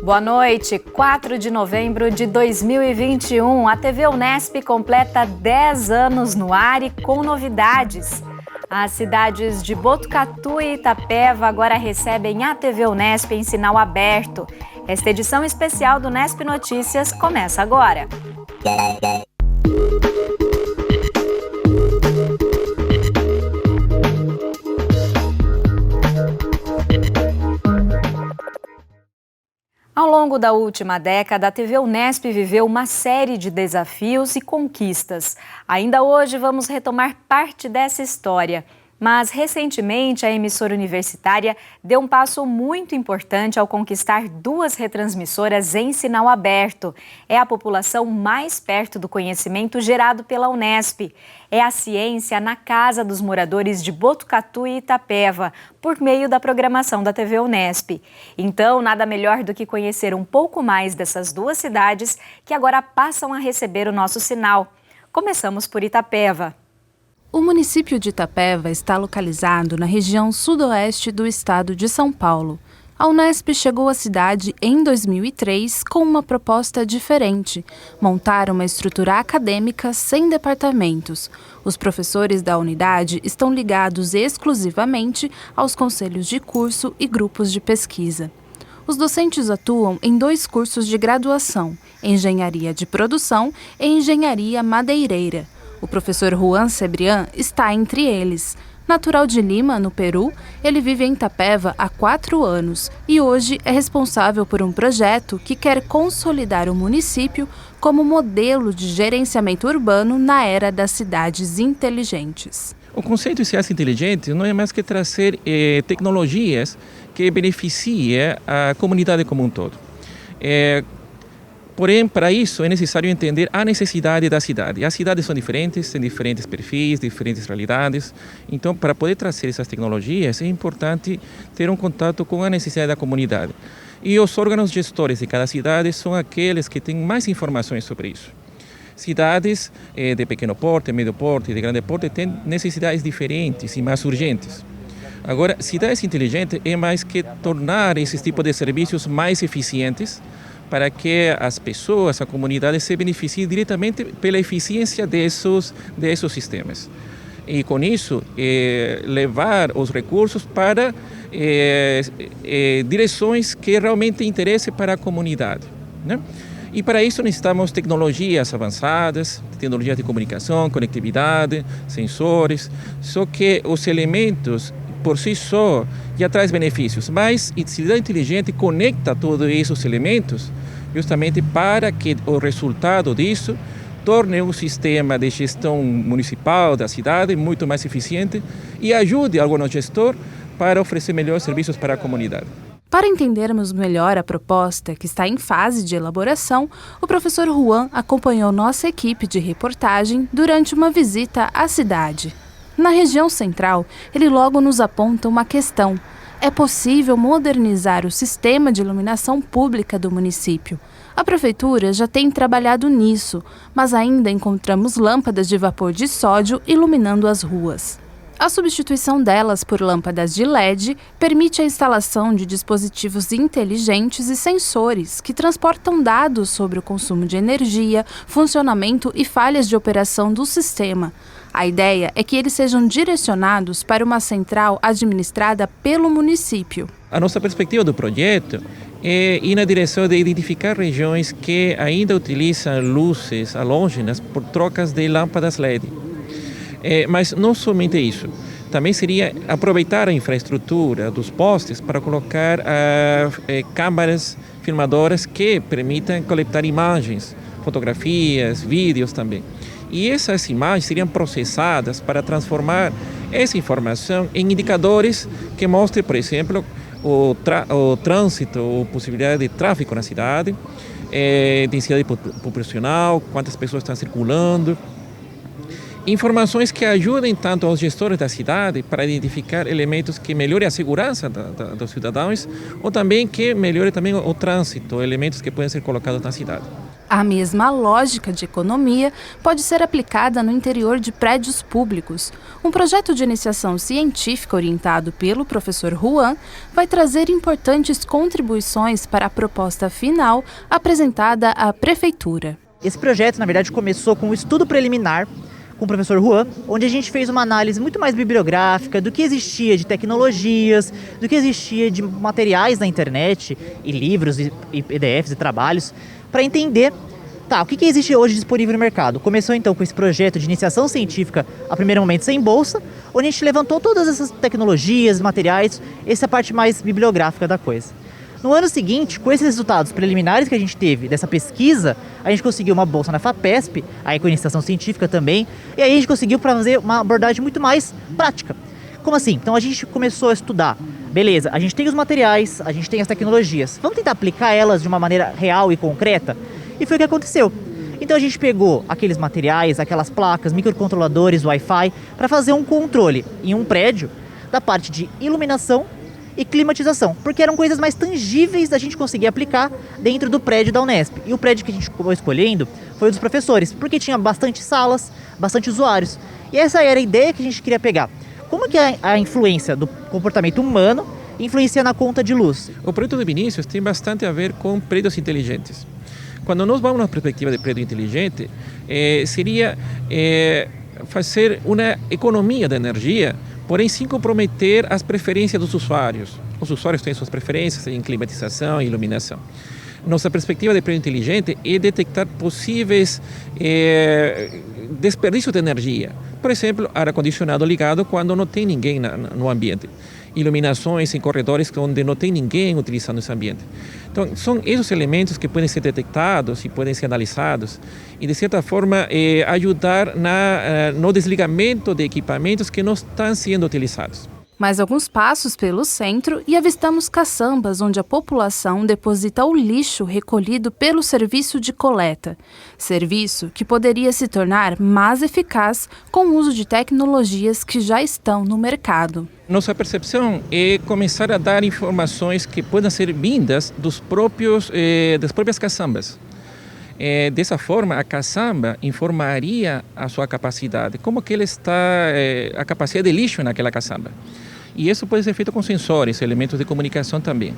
Boa noite. 4 de novembro de 2021, a TV Unesp completa 10 anos no ar e com novidades. As cidades de Botucatu e Itapeva agora recebem a TV Unesp em sinal aberto. Esta edição especial do Unesp Notícias começa agora. Ao longo da última década, a TV Unesp viveu uma série de desafios e conquistas. Ainda hoje vamos retomar parte dessa história. Mas, recentemente, a emissora universitária deu um passo muito importante ao conquistar 2 retransmissoras em sinal aberto. É a população mais perto do conhecimento gerado pela Unesp. É a ciência na casa dos moradores de Botucatu e Itapeva, por meio da programação da TV Unesp. Então, nada melhor do que conhecer um pouco mais dessas 2 cidades que agora passam a receber o nosso sinal. Começamos por Itapeva. O município de Itapeva está localizado na região sudoeste do estado de São Paulo. A Unesp chegou à cidade em 2003 com uma proposta diferente: montar uma estrutura acadêmica sem departamentos. Os professores da unidade estão ligados exclusivamente aos conselhos de curso e grupos de pesquisa. Os docentes atuam em 2 cursos de graduação: Engenharia de Produção e Engenharia Madeireira. O professor Juan Cebrián está entre eles. Natural de Lima, no Peru, ele vive em Itapeva há 4 anos e hoje é responsável por um projeto que quer consolidar o município como modelo de gerenciamento urbano na era das cidades inteligentes. O conceito de cidade inteligente não é mais que trazer tecnologias que beneficiem a comunidade como um todo. Porém, para isso é necessário entender a necessidade da cidade. As cidades são diferentes, têm diferentes perfis, diferentes realidades. Então, para poder trazer essas tecnologias, é importante ter um contato com a necessidade da comunidade. E os órgãos gestores de cada cidade são aqueles que têm mais informações sobre isso. Cidades de pequeno porte, médio porte e de grande porte têm necessidades diferentes e mais urgentes. Agora, cidades inteligentes é mais que tornar esses tipos de serviços mais eficientes, para que as pessoas, a comunidade, se beneficiem diretamente pela eficiência desses sistemas. E com isso, levar os recursos para direções que realmente interessem para a comunidade, né? E para isso necessitamos tecnologias avançadas, tecnologias de comunicação, conectividade, sensores, só que os elementos por si só já traz benefícios, mas a cidade inteligente conecta todos esses elementos justamente para que o resultado disso torne um sistema de gestão municipal da cidade muito mais eficiente e ajude algum gestor para oferecer melhores serviços para a comunidade. Para entendermos melhor a proposta, que está em fase de elaboração, o professor Juan acompanhou nossa equipe de reportagem durante uma visita à cidade. Na região central, ele logo nos aponta uma questão: é possível modernizar o sistema de iluminação pública do município. A prefeitura já tem trabalhado nisso, mas ainda encontramos lâmpadas de vapor de sódio iluminando as ruas. A substituição delas por lâmpadas de LED permite a instalação de dispositivos inteligentes e sensores que transportam dados sobre o consumo de energia, funcionamento e falhas de operação do sistema. A ideia é que eles sejam direcionados para uma central administrada pelo município. A nossa perspectiva do projeto é ir na direção de identificar regiões que ainda utilizam luzes halógenas por trocas de lâmpadas LED. Mas não somente isso, também seria aproveitar a infraestrutura dos postes para colocar câmaras filmadoras que permitam coletar imagens, fotografias, vídeos também. E essas imagens seriam processadas para transformar essa informação em indicadores que mostrem, por exemplo, o trânsito, ou possibilidade de tráfego na cidade, densidade populacional, quantas pessoas estão circulando. Informações que ajudem tanto aos gestores da cidade para identificar elementos que melhorem a segurança dos cidadãos ou também que melhorem também o trânsito, elementos que podem ser colocados na cidade. A mesma lógica de economia pode ser aplicada no interior de prédios públicos. Um projeto de iniciação científica orientado pelo professor Juan vai trazer importantes contribuições para a proposta final apresentada à Prefeitura. Esse projeto, na verdade, começou com um estudo preliminar com o professor Juan, onde a gente fez uma análise muito mais bibliográfica do que existia de tecnologias, do que existia de materiais na internet, e livros, e PDFs, e trabalhos, para entender o que existe hoje disponível no mercado. Começou então com esse projeto de iniciação científica, a primeiro momento sem bolsa, onde a gente levantou todas essas tecnologias, materiais, essa é a parte mais bibliográfica da coisa. No ano seguinte, com esses resultados preliminares que a gente teve dessa pesquisa, a gente conseguiu uma bolsa na FAPESP, aí com iniciação científica também, e aí a gente conseguiu fazer uma abordagem muito mais prática. Como assim? Então a gente começou a estudar. Beleza, a gente tem os materiais, a gente tem as tecnologias. Vamos tentar aplicar elas de uma maneira real e concreta? E foi o que aconteceu. Então a gente pegou aqueles materiais, aquelas placas, microcontroladores, Wi-Fi, para fazer um controle em um prédio da parte de iluminação e climatização, porque eram coisas mais tangíveis da gente conseguir aplicar dentro do prédio da Unesp. E o prédio que a gente acabou escolhendo foi o dos professores, porque tinha bastante salas, bastante usuários. E essa era a ideia que a gente queria pegar. Como que a influência do comportamento humano influencia na conta de luz? O projeto de Vinícius tem bastante a ver com prédios inteligentes. Quando nós vamos na perspectiva de prédio inteligente, seria fazer uma economia de energia, porém sem comprometer as preferências dos usuários. Os usuários têm suas preferências em climatização e iluminação. Nossa perspectiva de prédio inteligente é detectar possíveis desperdícios de energia. Por exemplo, ar-condicionado ligado quando não tem ninguém no ambiente. Iluminações em corredores onde não tem ninguém utilizando esse ambiente. Então, são esses elementos que podem ser detectados e podem ser analisados e, de certa forma, ajudar no desligamento de equipamentos que não estão sendo utilizados. Mais alguns passos pelo centro e avistamos caçambas onde a população deposita o lixo recolhido pelo serviço de coleta. Serviço que poderia se tornar mais eficaz com o uso de tecnologias que já estão no mercado. Nossa percepção é começar a dar informações que podem ser vindas das próprias caçambas. Dessa forma, a caçamba informaria a sua capacidade, como que ela está, a capacidade de lixo naquela caçamba. E isso pode ser feito com sensores, elementos de comunicação também.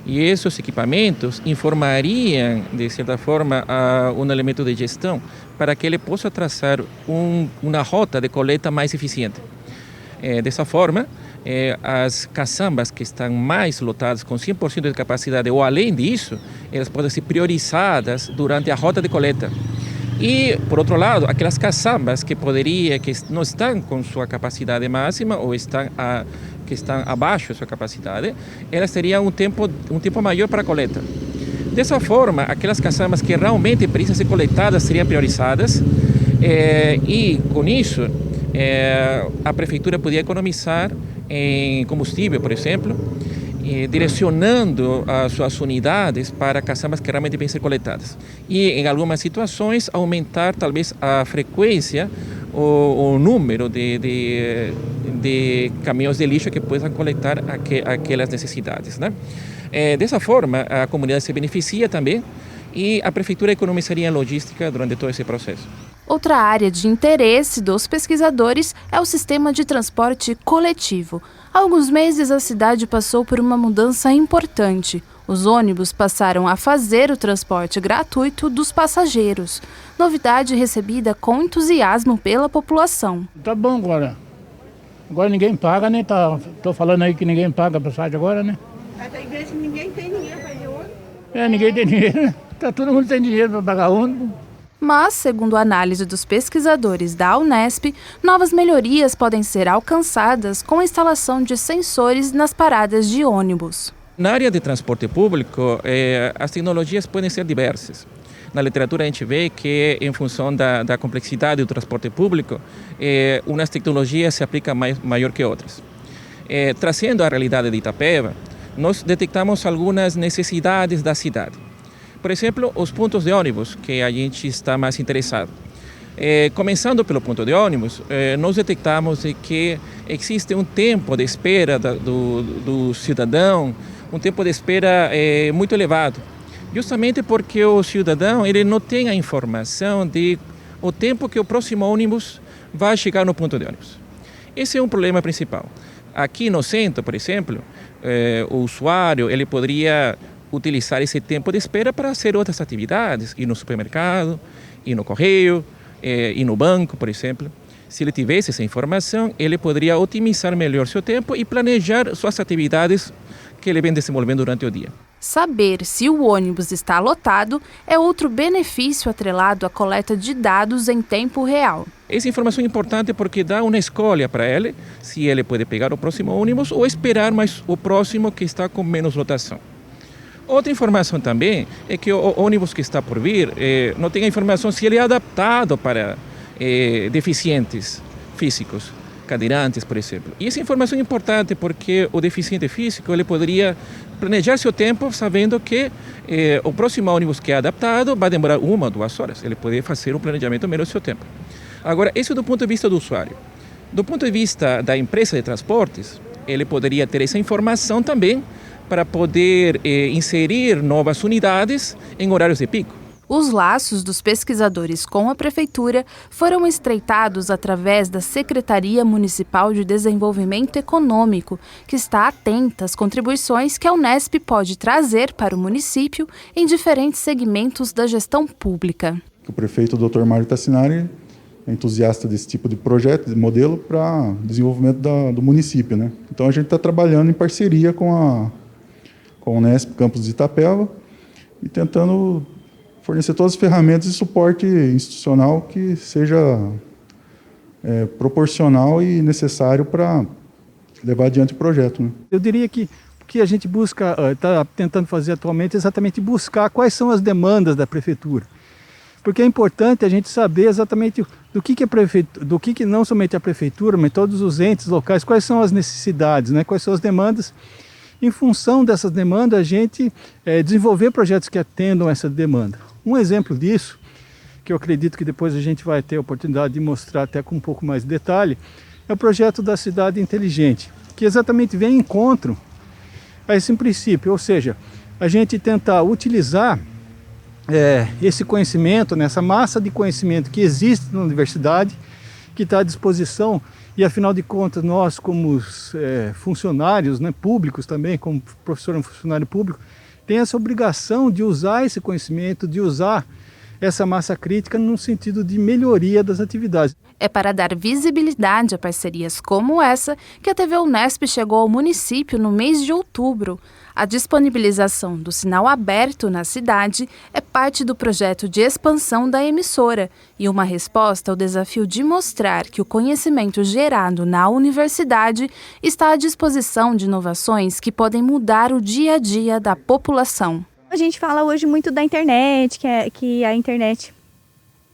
E esses equipamentos informariam, de certa forma, um elemento de gestão para que ele possa traçar uma rota de coleta mais eficiente. Dessa forma, as caçambas que estão mais lotadas com 100% de capacidade ou além disso, elas podem ser priorizadas durante a rota de coleta. E, por outro lado, aquelas caçambas que não estão com sua capacidade máxima ou que estão abaixo da sua capacidade, elas teriam um tempo maior para a coleta. Dessa forma, aquelas caçambas que realmente precisam ser coletadas seriam priorizadas e, com isso, a prefeitura podia economizar em combustível, por exemplo, direcionando as suas unidades para caçambas que realmente devem ser coletadas. E, em algumas situações, aumentar talvez a frequência ou o número de caminhões de lixo que possam coletar aquelas necessidades, né? Dessa forma, a comunidade se beneficia também e a prefeitura economizaria em logística durante todo esse processo. Outra área de interesse dos pesquisadores é o sistema de transporte coletivo. Há alguns meses, a cidade passou por uma mudança importante. Os ônibus passaram a fazer o transporte gratuito dos passageiros. Novidade recebida com entusiasmo pela população. Tá bom agora. Agora ninguém paga, né? Tô falando aí que ninguém paga a passagem agora, né? Até igreja ninguém tem dinheiro para ir de ônibus. Ninguém tem dinheiro, né? Todo mundo tem dinheiro para pagar ônibus. Mas, segundo a análise dos pesquisadores da Unesp, novas melhorias podem ser alcançadas com a instalação de sensores nas paradas de ônibus. Na área de transporte público, as tecnologias podem ser diversas. Na literatura a gente vê que, em função da complexidade do transporte público, umas tecnologias se aplicam maior que outras. Trazendo a realidade de Itapeva, nós detectamos algumas necessidades da cidade. Por exemplo, os pontos de ônibus, que a gente está mais interessado. Começando pelo ponto de ônibus, nós detectamos que existe um tempo de espera do cidadão, um tempo de espera muito elevado. Justamente porque o cidadão ele não tem a informação de o tempo que o próximo ônibus vai chegar no ponto de ônibus. Esse é um problema principal. Aqui no centro, por exemplo, o usuário ele poderia utilizar esse tempo de espera para fazer outras atividades, ir no supermercado, ir no correio, ir no banco, por exemplo. Se ele tivesse essa informação, ele poderia otimizar melhor seu tempo e planejar suas atividades que ele vem desenvolvendo durante o dia. Saber se o ônibus está lotado é outro benefício atrelado à coleta de dados em tempo real. Essa informação é importante porque dá uma escolha para ele, se ele pode pegar o próximo ônibus ou esperar mais o próximo que está com menos lotação. Outra informação também é que o ônibus que está por vir não tem a informação se ele é adaptado para deficientes físicos, cadeirantes, por exemplo. E essa informação é importante porque o deficiente físico ele poderia planejar seu tempo sabendo que o próximo ônibus que é adaptado vai demorar 1 ou 2 horas. Ele pode fazer um planejamento melhor do seu tempo. Agora, isso do ponto de vista do usuário. Do ponto de vista da empresa de transportes, ele poderia ter essa informação também para poder inserir novas unidades em horários de pico. Os laços dos pesquisadores com a Prefeitura foram estreitados através da Secretaria Municipal de Desenvolvimento Econômico, que está atenta às contribuições que a Unesp pode trazer para o município em diferentes segmentos da gestão pública. O prefeito Dr. Mário Tassinari é entusiasta desse tipo de projeto, de modelo para desenvolvimento do município, né? Então a gente está trabalhando em parceria com a Unesp Campus de Itapeva e tentando fornecer todas as ferramentas e suporte institucional que seja proporcional e necessário para levar adiante o projeto, né? Eu diria que o que a gente busca, está tentando fazer atualmente é exatamente buscar quais são as demandas da prefeitura. Porque é importante a gente saber exatamente do que não somente a prefeitura, mas todos os entes locais, quais são as necessidades, né? Quais são as demandas. Em função dessas demandas, a gente desenvolver projetos que atendam essa demanda. Um exemplo disso, que eu acredito que depois a gente vai ter a oportunidade de mostrar até com um pouco mais de detalhe, é o projeto da cidade inteligente, que exatamente vem em encontro a esse princípio, ou seja, a gente tentar utilizar esse conhecimento, essa massa de conhecimento que existe na universidade, que está à disposição, e afinal de contas nós como funcionários, né, públicos também, como professor e funcionário público, tem essa obrigação de usar esse conhecimento, de usar essa massa crítica no sentido de melhoria das atividades. É para dar visibilidade a parcerias como essa que a TV Unesp chegou ao município no mês de outubro. A disponibilização do sinal aberto na cidade é parte do projeto de expansão da emissora e uma resposta ao desafio de mostrar que o conhecimento gerado na universidade está à disposição de inovações que podem mudar o dia a dia da população. A gente fala hoje muito da internet, que a internet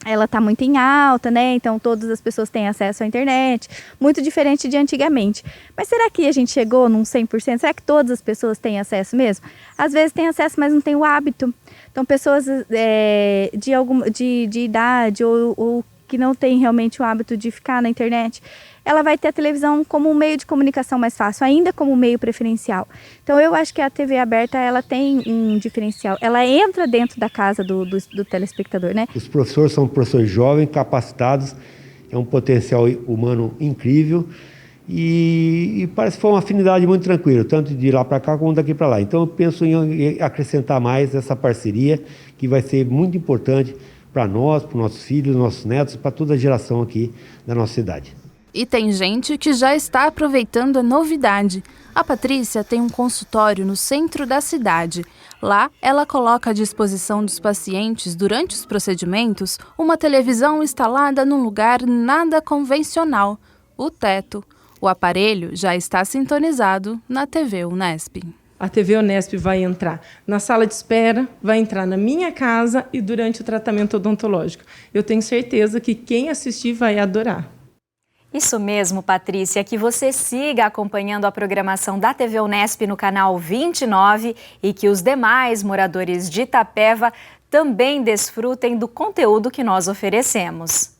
ela está muito em alta, né? Então todas as pessoas têm acesso à internet, muito diferente de antigamente. Mas será que a gente chegou num 100%? Será que todas as pessoas têm acesso mesmo? Às vezes têm acesso, mas não têm o hábito. Então pessoas de idade ou que não têm realmente o hábito de ficar na internet, ela vai ter a televisão como um meio de comunicação mais fácil, ainda como um meio preferencial. Então eu acho que a TV aberta ela tem um diferencial, ela entra dentro da casa do telespectador, né? Os professores são professores jovens, capacitados, é um potencial humano incrível e parece que foi uma afinidade muito tranquila, tanto de lá para cá como daqui para lá. Então eu penso em acrescentar mais essa parceria, que vai ser muito importante para nós, para os nossos filhos, nossos netos, para toda a geração aqui da nossa cidade. E tem gente que já está aproveitando a novidade. A Patrícia tem um consultório no centro da cidade. Lá, ela coloca à disposição dos pacientes, durante os procedimentos, uma televisão instalada num lugar nada convencional, o teto. O aparelho já está sintonizado na TV Unesp. A TV Unesp vai entrar na sala de espera, vai entrar na minha casa e durante o tratamento odontológico. Eu tenho certeza que quem assistir vai adorar. Isso mesmo, Patrícia, que você siga acompanhando a programação da TV Unesp no canal 29 e que os demais moradores de Itapeva também desfrutem do conteúdo que nós oferecemos.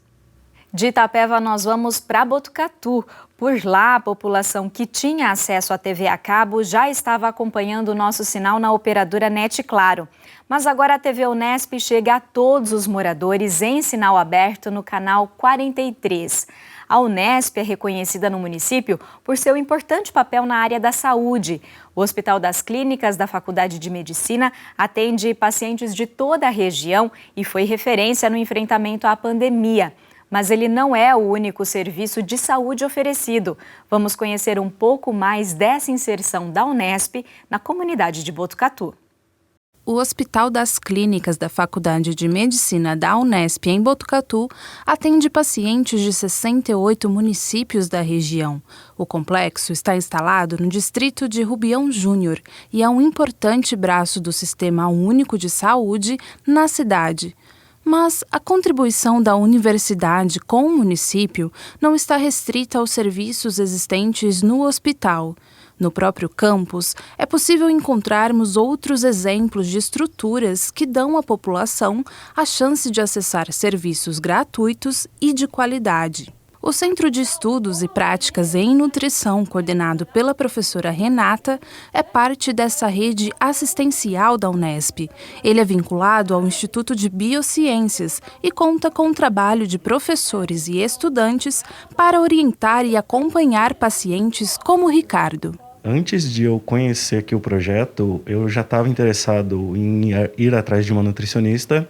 De Itapeva, nós vamos para Botucatu. Por lá, a população que tinha acesso à TV a cabo já estava acompanhando o nosso sinal na operadora NET Claro. Mas agora a TV Unesp chega a todos os moradores em sinal aberto no canal 43. A Unesp é reconhecida no município por seu importante papel na área da saúde. O Hospital das Clínicas da Faculdade de Medicina atende pacientes de toda a região e foi referência no enfrentamento à pandemia. Mas ele não é o único serviço de saúde oferecido. Vamos conhecer um pouco mais dessa inserção da Unesp na comunidade de Botucatu. O Hospital das Clínicas da Faculdade de Medicina da Unesp em Botucatu atende pacientes de 68 municípios da região. O complexo está instalado no distrito de Rubião Júnior e é um importante braço do Sistema Único de Saúde na cidade. Mas a contribuição da universidade com o município não está restrita aos serviços existentes no hospital. No próprio campus, é possível encontrarmos outros exemplos de estruturas que dão à população a chance de acessar serviços gratuitos e de qualidade. O Centro de Estudos e Práticas em Nutrição, coordenado pela professora Renata, é parte dessa rede assistencial da Unesp. Ele é vinculado ao Instituto de Biociências e conta com o trabalho de professores e estudantes para orientar e acompanhar pacientes como o Ricardo. Antes de eu conhecer aqui o projeto, eu já estava interessado em ir atrás de uma nutricionista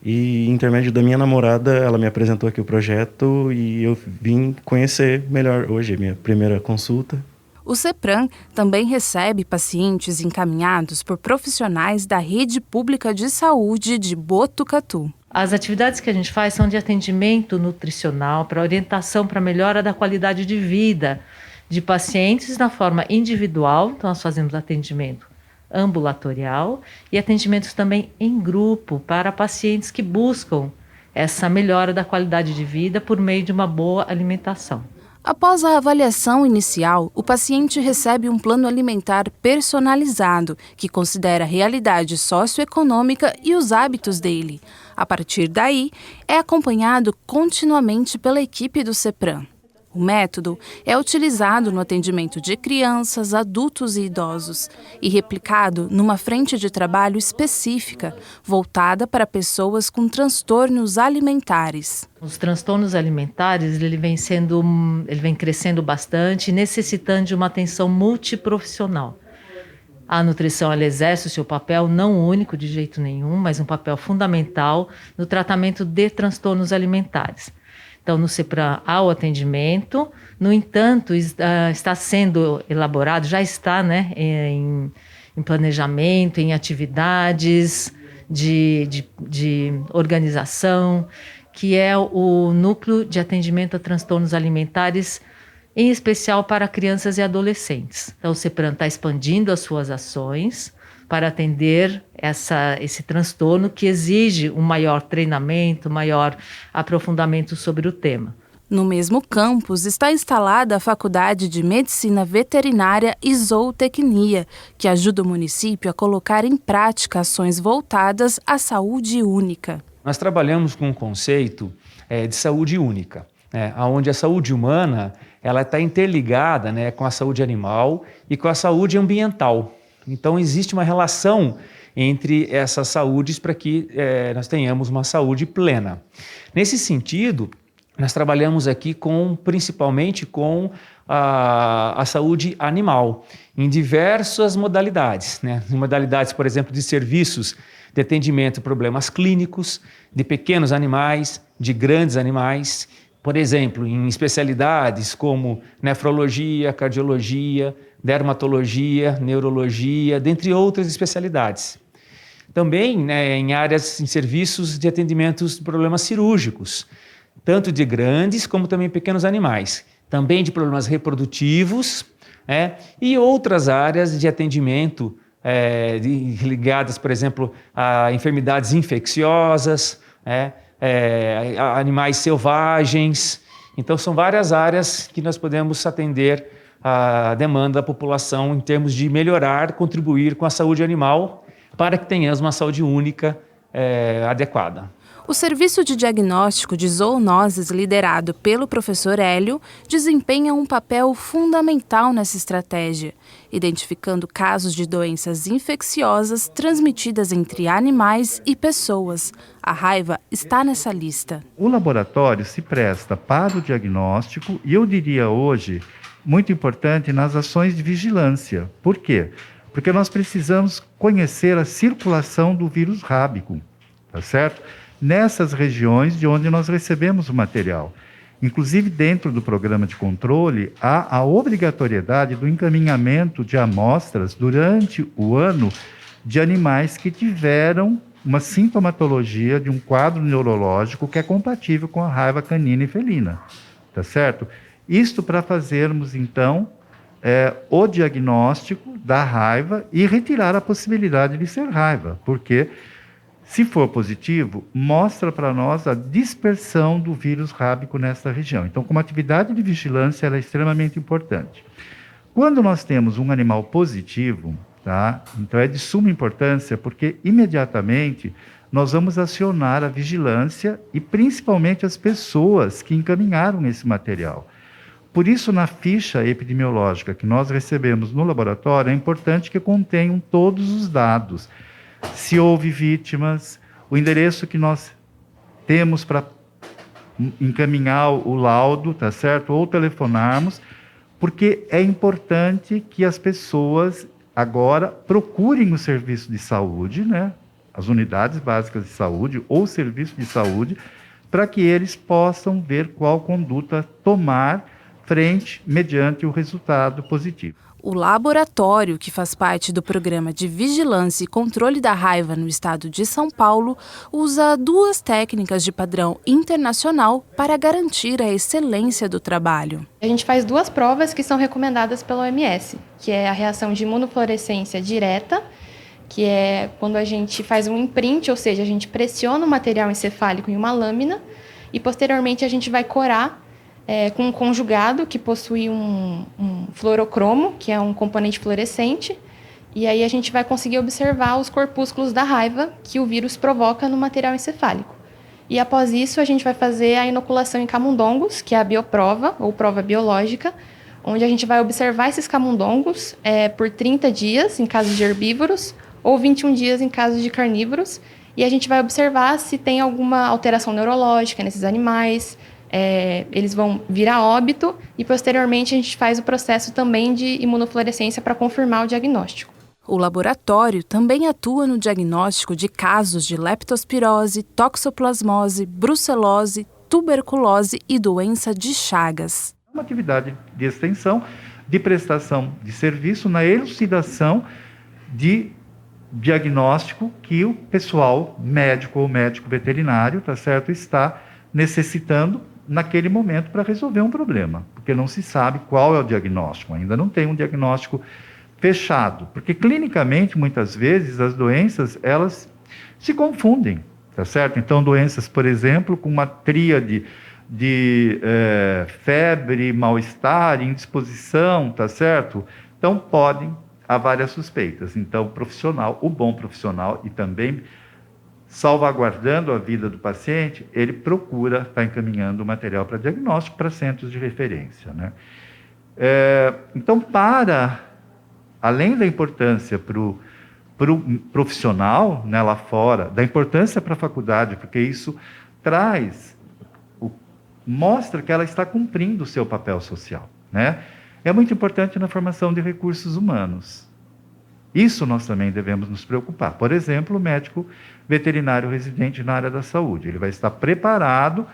e, intermédio da minha namorada, ela me apresentou aqui o projeto e eu vim conhecer melhor hoje, minha primeira consulta. O CEPRAM também recebe pacientes encaminhados por profissionais da Rede Pública de Saúde de Botucatu. As atividades que a gente faz são de atendimento nutricional, para orientação para melhora da qualidade de vida de pacientes na forma individual. Então nós fazemos atendimento ambulatorial e atendimentos também em grupo para pacientes que buscam essa melhora da qualidade de vida por meio de uma boa alimentação. Após a avaliação inicial, o paciente recebe um plano alimentar personalizado, que considera a realidade socioeconômica e os hábitos dele. A partir daí, é acompanhado continuamente pela equipe do CEPRAM. O método é utilizado no atendimento de crianças, adultos e idosos e replicado numa frente de trabalho específica, voltada para pessoas com transtornos alimentares. Os transtornos alimentares ele vem crescendo bastante, necessitando de uma atenção multiprofissional. A nutrição ela exerce o seu papel não único de jeito nenhum, mas um papel fundamental no tratamento de transtornos alimentares. Então, no CEPRAM há o atendimento, no entanto, está sendo elaborado, já está em planejamento, em atividades de organização, que é o Núcleo de Atendimento a Transtornos Alimentares, em especial para crianças e adolescentes. Então, o CEPRAM está expandindo as suas ações para atender esse transtorno que exige um maior treinamento, maior aprofundamento sobre o tema. No mesmo campus está instalada a Faculdade de Medicina Veterinária e Zootecnia, que ajuda o município a colocar em prática ações voltadas à saúde única. Nós trabalhamos com um conceito de saúde única, onde a saúde humana ela está interligada com a saúde animal e com a saúde ambiental. Então, existe uma relação entre essas saúdes para que nós tenhamos uma saúde plena. Nesse sentido, nós trabalhamos aqui principalmente com a saúde animal, em diversas modalidades. Em modalidades, por exemplo, de serviços de atendimento a problemas clínicos, de pequenos animais, de grandes animais. Por exemplo, em especialidades como nefrologia, cardiologia, dermatologia, neurologia, dentre outras especialidades. Também em serviços de atendimentos de problemas cirúrgicos, tanto de grandes como também pequenos animais. Também de problemas reprodutivos e outras áreas de atendimento ligadas, por exemplo, a enfermidades infecciosas, a animais selvagens. Então, são várias áreas que nós podemos atender a demanda da população em termos de melhorar, contribuir com a saúde animal para que tenhamos uma saúde única adequada. O serviço de diagnóstico de zoonoses liderado pelo professor Hélio desempenha um papel fundamental nessa estratégia, identificando casos de doenças infecciosas transmitidas entre animais e pessoas. A raiva está nessa lista. O laboratório se presta para o diagnóstico e eu diria hoje, muito importante, nas ações de vigilância. Por quê? Porque nós precisamos conhecer a circulação do vírus rábico, tá certo? Nessas regiões de onde nós recebemos o material. Inclusive, dentro do programa de controle, há a obrigatoriedade do encaminhamento de amostras durante o ano de animais que tiveram uma sintomatologia de um quadro neurológico que é compatível com a raiva canina e felina, tá certo? Isto para fazermos, então, o diagnóstico da raiva e retirar a possibilidade de ser raiva, porque se for positivo, mostra para nós a dispersão do vírus rábico nessa região. Então, como atividade de vigilância, ela é extremamente importante. Quando nós temos um animal positivo, tá? Então é de suma importância, porque imediatamente nós vamos acionar a vigilância e principalmente as pessoas que encaminharam esse material. Por isso, na ficha epidemiológica que nós recebemos no laboratório, é importante que contenham todos os dados. Se houve vítimas, o endereço que nós temos para encaminhar o laudo, tá certo? Ou telefonarmos, porque é importante que as pessoas agora procurem o serviço de saúde, né? As unidades básicas de saúde ou serviço de saúde, para que eles possam ver qual conduta tomar frente mediante o resultado positivo. O laboratório, que faz parte do Programa de Vigilância e Controle da Raiva no estado de São Paulo, usa 2 técnicas de padrão internacional para garantir a excelência do trabalho. A gente faz 2 provas que são recomendadas pela OMS, que é a reação de imunofluorescência direta, que é quando a gente faz um imprint, ou seja, a gente pressiona o material encefálico em uma lâmina e posteriormente a gente vai corar com um conjugado que possui um fluorocromo, que é um componente fluorescente, e aí a gente vai conseguir observar os corpúsculos da raiva que o vírus provoca no material encefálico. E após isso, a gente vai fazer a inoculação em camundongos, que é a bioprova, ou prova biológica, onde a gente vai observar esses camundongos por 30 dias, em casos de herbívoros, ou 21 dias em casos de carnívoros, e a gente vai observar se tem alguma alteração neurológica nesses animais. Eles vão vir a óbito e, posteriormente, a gente faz o processo também de imunofluorescência para confirmar o diagnóstico. O laboratório também atua no diagnóstico de casos de leptospirose, toxoplasmose, brucelose, tuberculose e doença de Chagas. Uma atividade de extensão, de prestação de serviço na elucidação de diagnóstico que o pessoal médico ou médico veterinário, tá certo, está necessitando naquele momento para resolver um problema, porque não se sabe qual é o diagnóstico, ainda não tem um diagnóstico fechado, porque clinicamente, muitas vezes, as doenças, elas se confundem, tá certo? Então, doenças, por exemplo, com uma tríade de febre, mal-estar, indisposição, tá certo? Então, há várias suspeitas. Então, o bom profissional e também salvaguardando a vida do paciente, ele procura estar encaminhando o material para diagnóstico para centros de referência, né? Então, além da importância para o profissional, né, lá fora, da importância para a faculdade, porque isso mostra que ela está cumprindo o seu papel social, né? É muito importante na formação de recursos humanos. Isso nós também devemos nos preocupar. Por exemplo, o médico veterinário residente na área da saúde. Ele vai estar preparado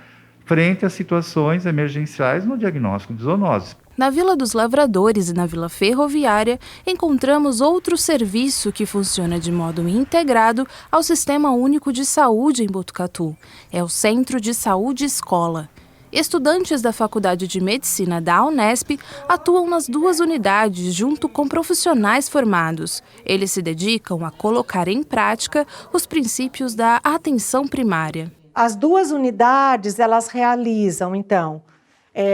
frente a situações emergenciais no diagnóstico de zoonoses. Na Vila dos Lavradores e na Vila Ferroviária, encontramos outro serviço que funciona de modo integrado ao Sistema Único de Saúde em Botucatu. É o Centro de Saúde Escola. Estudantes da Faculdade de Medicina da Unesp atuam nas 2 unidades junto com profissionais formados. Eles se dedicam a colocar em prática os princípios da atenção primária. As 2 unidades, elas realizam, então,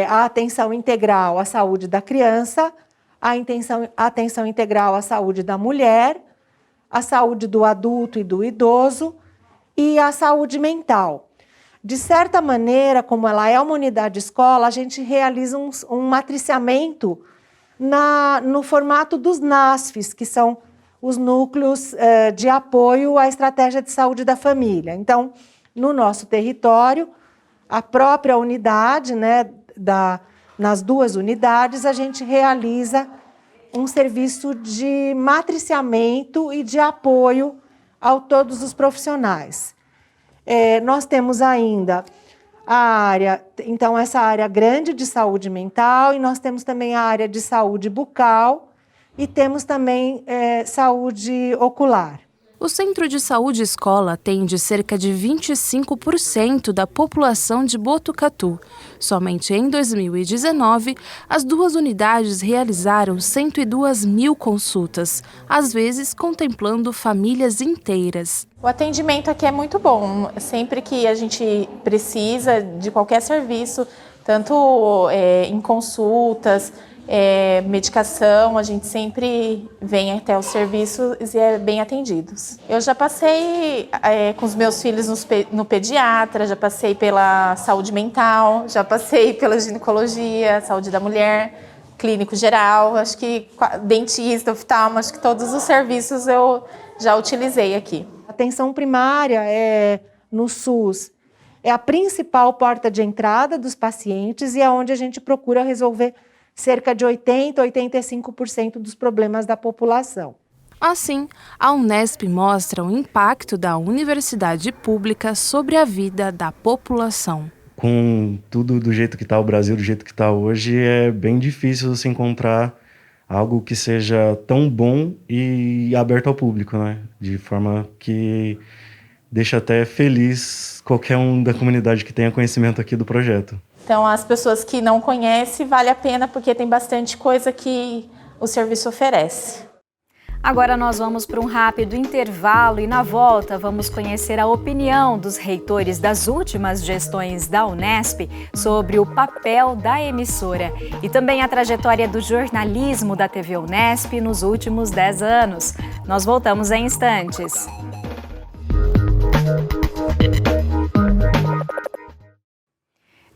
a atenção integral à saúde da criança, a atenção integral à saúde da mulher, a saúde do adulto e do idoso e a saúde mental. De certa maneira, como ela é uma unidade escola, a gente realiza um matriciamento no formato dos NASFs, que são os núcleos de apoio à estratégia de saúde da família. Então, no nosso território, a própria unidade, né, nas duas unidades, a gente realiza um serviço de matriciamento e de apoio a todos os profissionais. Nós temos ainda a área, então, essa área grande de saúde mental, e nós temos também a área de saúde bucal, e temos também saúde ocular. O Centro de Saúde Escola atende cerca de 25% da população de Botucatu. Somente em 2019, as duas unidades realizaram 102 mil consultas, às vezes contemplando famílias inteiras. O atendimento aqui é muito bom. Sempre que a gente precisa de qualquer serviço, tanto em consultas, medicação, a gente sempre vem até os serviços e é bem atendidos. Eu já passei com os meus filhos no pediatra, já passei pela saúde mental, já passei pela ginecologia, saúde da mulher, clínico geral, acho que dentista, oftalmo, acho que todos os serviços eu já utilizei aqui. A atenção primária no SUS é a principal porta de entrada dos pacientes e é onde a gente procura resolver cerca de 80% a 85% dos problemas da população. Assim, a Unesp mostra o impacto da universidade pública sobre a vida da população. Com tudo do jeito que está o Brasil, do jeito que está hoje, é bem difícil se encontrar algo que seja tão bom e aberto ao público, né? De forma que deixa até feliz qualquer um da comunidade que tenha conhecimento aqui do projeto. Então, as pessoas que não conhecem, vale a pena porque tem bastante coisa que o serviço oferece. Agora nós vamos para um rápido intervalo e na volta vamos conhecer a opinião dos reitores das últimas gestões da Unesp sobre o papel da emissora e também a trajetória do jornalismo da TV Unesp nos últimos 10 anos. Nós voltamos em instantes.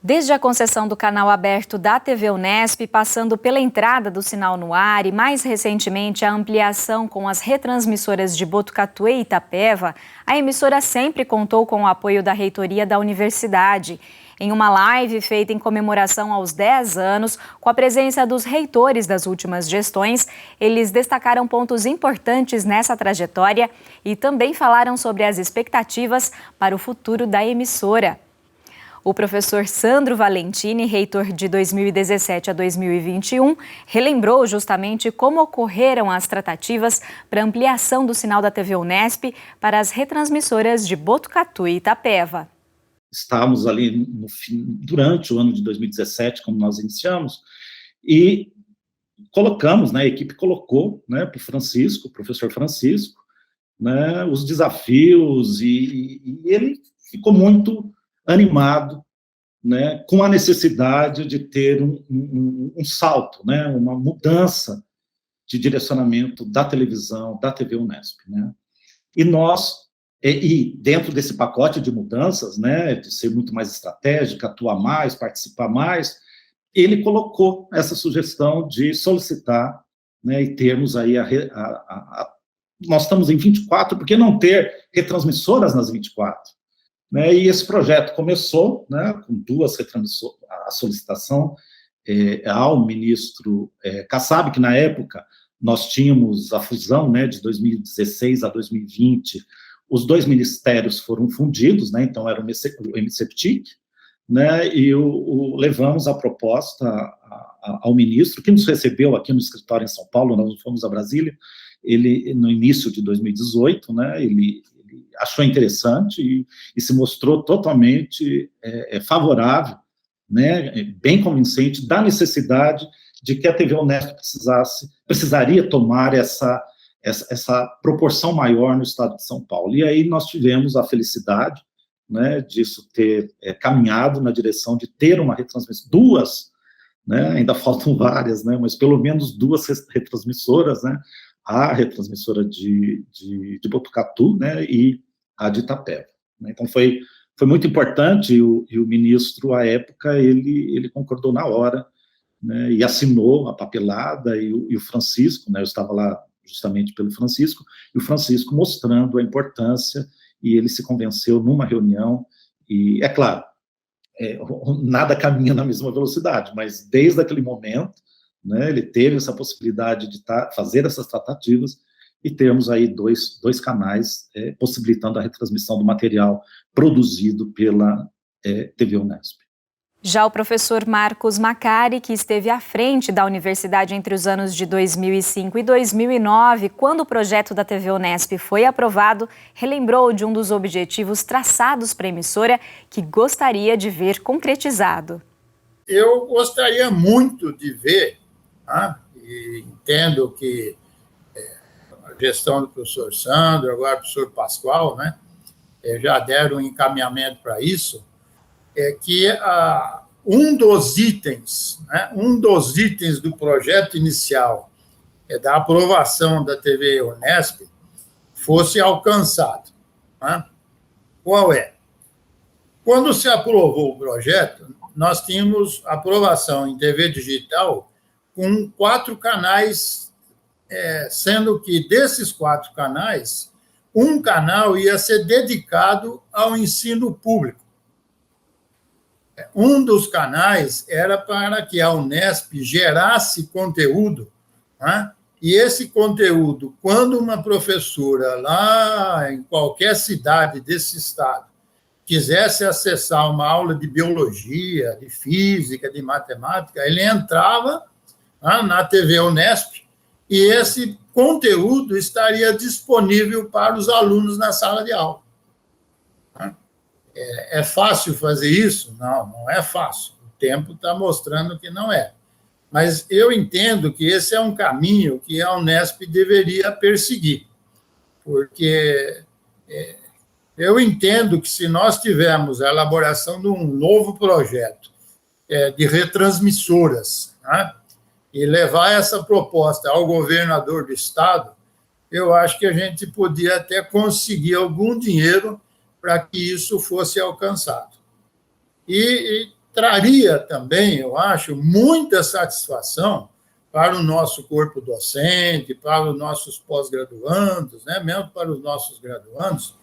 Desde a concessão do canal aberto da TV Unesp, passando pela entrada do sinal no ar e, mais recentemente, a ampliação com as retransmissoras de Botucatu e Itapeva, a emissora sempre contou com o apoio da reitoria da universidade. Em uma live feita em comemoração aos 10 anos, com a presença dos reitores das últimas gestões, eles destacaram pontos importantes nessa trajetória e também falaram sobre as expectativas para o futuro da emissora. O professor Sandro Valentini, reitor de 2017 a 2021, relembrou justamente como ocorreram as tratativas para ampliação do sinal da TV Unesp para as retransmissoras de Botucatu e Itapeva. Estávamos ali durante o ano de 2017, como nós iniciamos, e colocamos, né, a equipe colocou, né, para o professor Francisco, né, os desafios, e ele ficou muito animado, né, com a necessidade de ter um salto, né, uma mudança de direcionamento da televisão, da TV Unesp, né. E nós, dentro desse pacote de mudanças, né, de ser muito mais estratégica, atuar mais, participar mais, ele colocou essa sugestão de solicitar, né, e termos aí nós estamos em 24, por que não ter retransmissoras nas 24? Né, e esse projeto começou, né, com 2 retransmissoras, a solicitação ao ministro Kassab, que na época nós tínhamos a fusão, né, de 2016 a 2020, os 2 ministérios foram fundidos, né, então era o MCPTIC, né, e levamos a proposta ao ministro, que nos recebeu aqui no escritório em São Paulo, nós fomos a Brasília, ele, no início de 2018, né, ele achou interessante e se mostrou totalmente favorável, né, bem convincente da necessidade de que a TV Unesp precisaria tomar essa proporção maior no estado de São Paulo. E aí nós tivemos a felicidade, né, disso ter caminhado na direção de ter uma retransmissão, 2, né, ainda faltam várias, né, mas pelo menos 2 retransmissoras, né, a retransmissora de Botucatu, né, e a de Itapeva. Né. Então foi foi muito importante, e o ministro, à época, ele concordou na hora, né, e assinou a papelada, e o Francisco, né, eu estava lá justamente pelo Francisco, e o Francisco mostrando a importância, e ele se convenceu numa reunião, e é claro, nada caminha na mesma velocidade, mas desde aquele momento, né, ele teve essa possibilidade de fazer essas tratativas, e termos aí dois canais possibilitando a retransmissão do material produzido pela TV Unesp. Já o professor Marcos Macari, que esteve à frente da universidade entre os anos de 2005 e 2009, quando o projeto da TV Unesp foi aprovado, relembrou de um dos objetivos traçados para a emissora que gostaria de ver concretizado. Eu gostaria muito de ver, e entendo que a gestão do professor Sandro, agora o professor Pascoal, né, já deram um encaminhamento para isso, que um dos itens do projeto inicial da aprovação da TV Unesp fosse alcançado. Né? Qual é? Quando se aprovou o projeto, nós tínhamos aprovação em TV digital com 4 canais, sendo que desses 4 canais, um canal ia ser dedicado ao ensino público. Um dos canais era para que a Unesp gerasse conteúdo, né? E esse conteúdo, quando uma professora lá em qualquer cidade desse estado quisesse acessar uma aula de biologia, de física, de matemática, ele entrava na TV Unesp e esse conteúdo estaria disponível para os alunos na sala de aula. É fácil fazer isso? Não, não é fácil. O tempo está mostrando que não é. Mas eu entendo que esse é um caminho que a Unesp deveria perseguir, porque eu entendo que se nós tivermos a elaboração de um novo projeto de retransmissoras, né, e levar essa proposta ao governador do estado, eu acho que a gente podia até conseguir algum dinheiro para que isso fosse alcançado. E traria também, eu acho, muita satisfação para o nosso corpo docente, para os nossos pós-graduandos, né, mesmo para os nossos graduandos,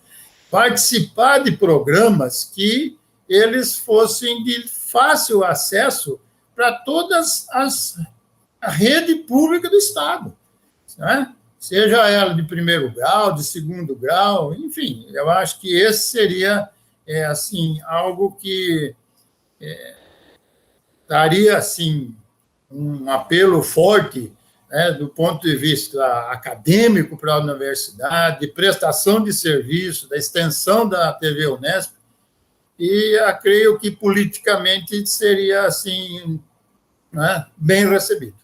participar de programas que eles fossem de fácil acesso para todas a rede pública do Estado, né? Seja ela de primeiro grau, de segundo grau, enfim, eu acho que esse seria assim, algo que daria assim, um apelo forte, né, do ponto de vista acadêmico para a universidade, de prestação de serviço, da extensão da TV Unesp, e eu creio que politicamente seria assim, né, bem recebido.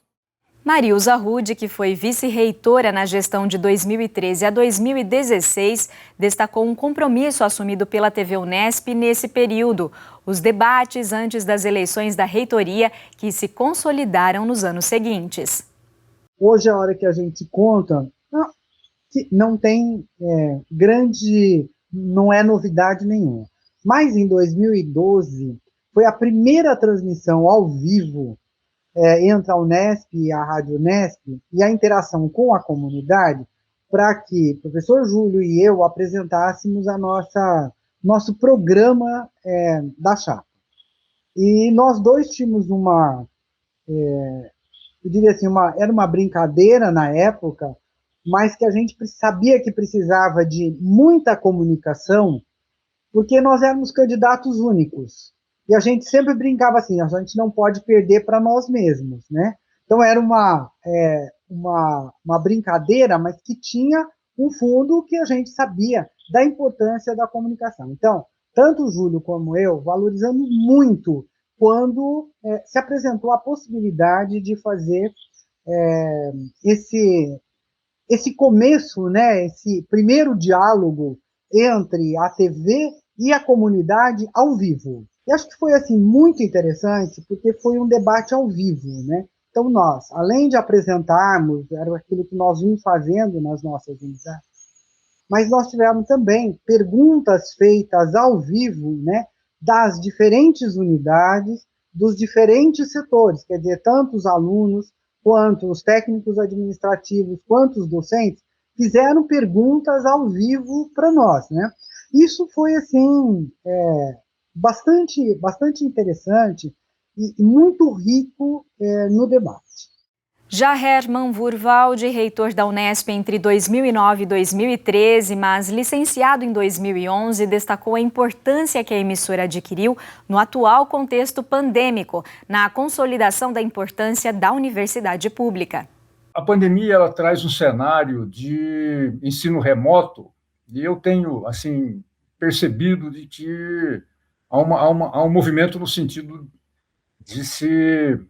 Marilza Rude, que foi vice-reitora na gestão de 2013 a 2016, destacou um compromisso assumido pela TV Unesp nesse período: os debates antes das eleições da reitoria, que se consolidaram nos anos seguintes. Hoje, a hora que a gente conta, não tem não é novidade nenhuma. Mas em 2012, foi a primeira transmissão ao vivo entre a Unesp e a Rádio Unesp, e a interação com a comunidade, para que o professor Júlio e eu apresentássemos nosso programa da chapa. E nós dois tínhamos eu diria assim, era uma brincadeira na época, mas que a gente sabia que precisava de muita comunicação, porque nós éramos candidatos únicos. E a gente sempre brincava assim, a gente não pode perder para nós mesmos, né? Então era uma brincadeira, mas que tinha um fundo que a gente sabia da importância da comunicação. Então, tanto o Júlio como eu valorizamos muito quando se apresentou a possibilidade de fazer esse começo, né, esse primeiro diálogo entre a TV e a comunidade ao vivo. E acho que foi assim muito interessante, porque foi um debate ao vivo, né? Então nós, além de apresentarmos, era aquilo que nós vimos fazendo nas nossas unidades, mas nós tivemos também perguntas feitas ao vivo, né, das diferentes unidades, dos diferentes setores, quer dizer, tanto os alunos, quanto os técnicos administrativos, quanto os docentes, fizeram perguntas ao vivo para nós, né? Isso foi, assim, bastante interessante e muito rico no debate. Já Herman Wurwald, reitor da Unesp entre 2009 e 2013, mas licenciado em 2011, destacou a importância que a emissora adquiriu no atual contexto pandêmico, na consolidação da importância da universidade pública. A pandemia ela traz um cenário de ensino remoto e eu tenho assim percebido de que há um movimento no sentido de se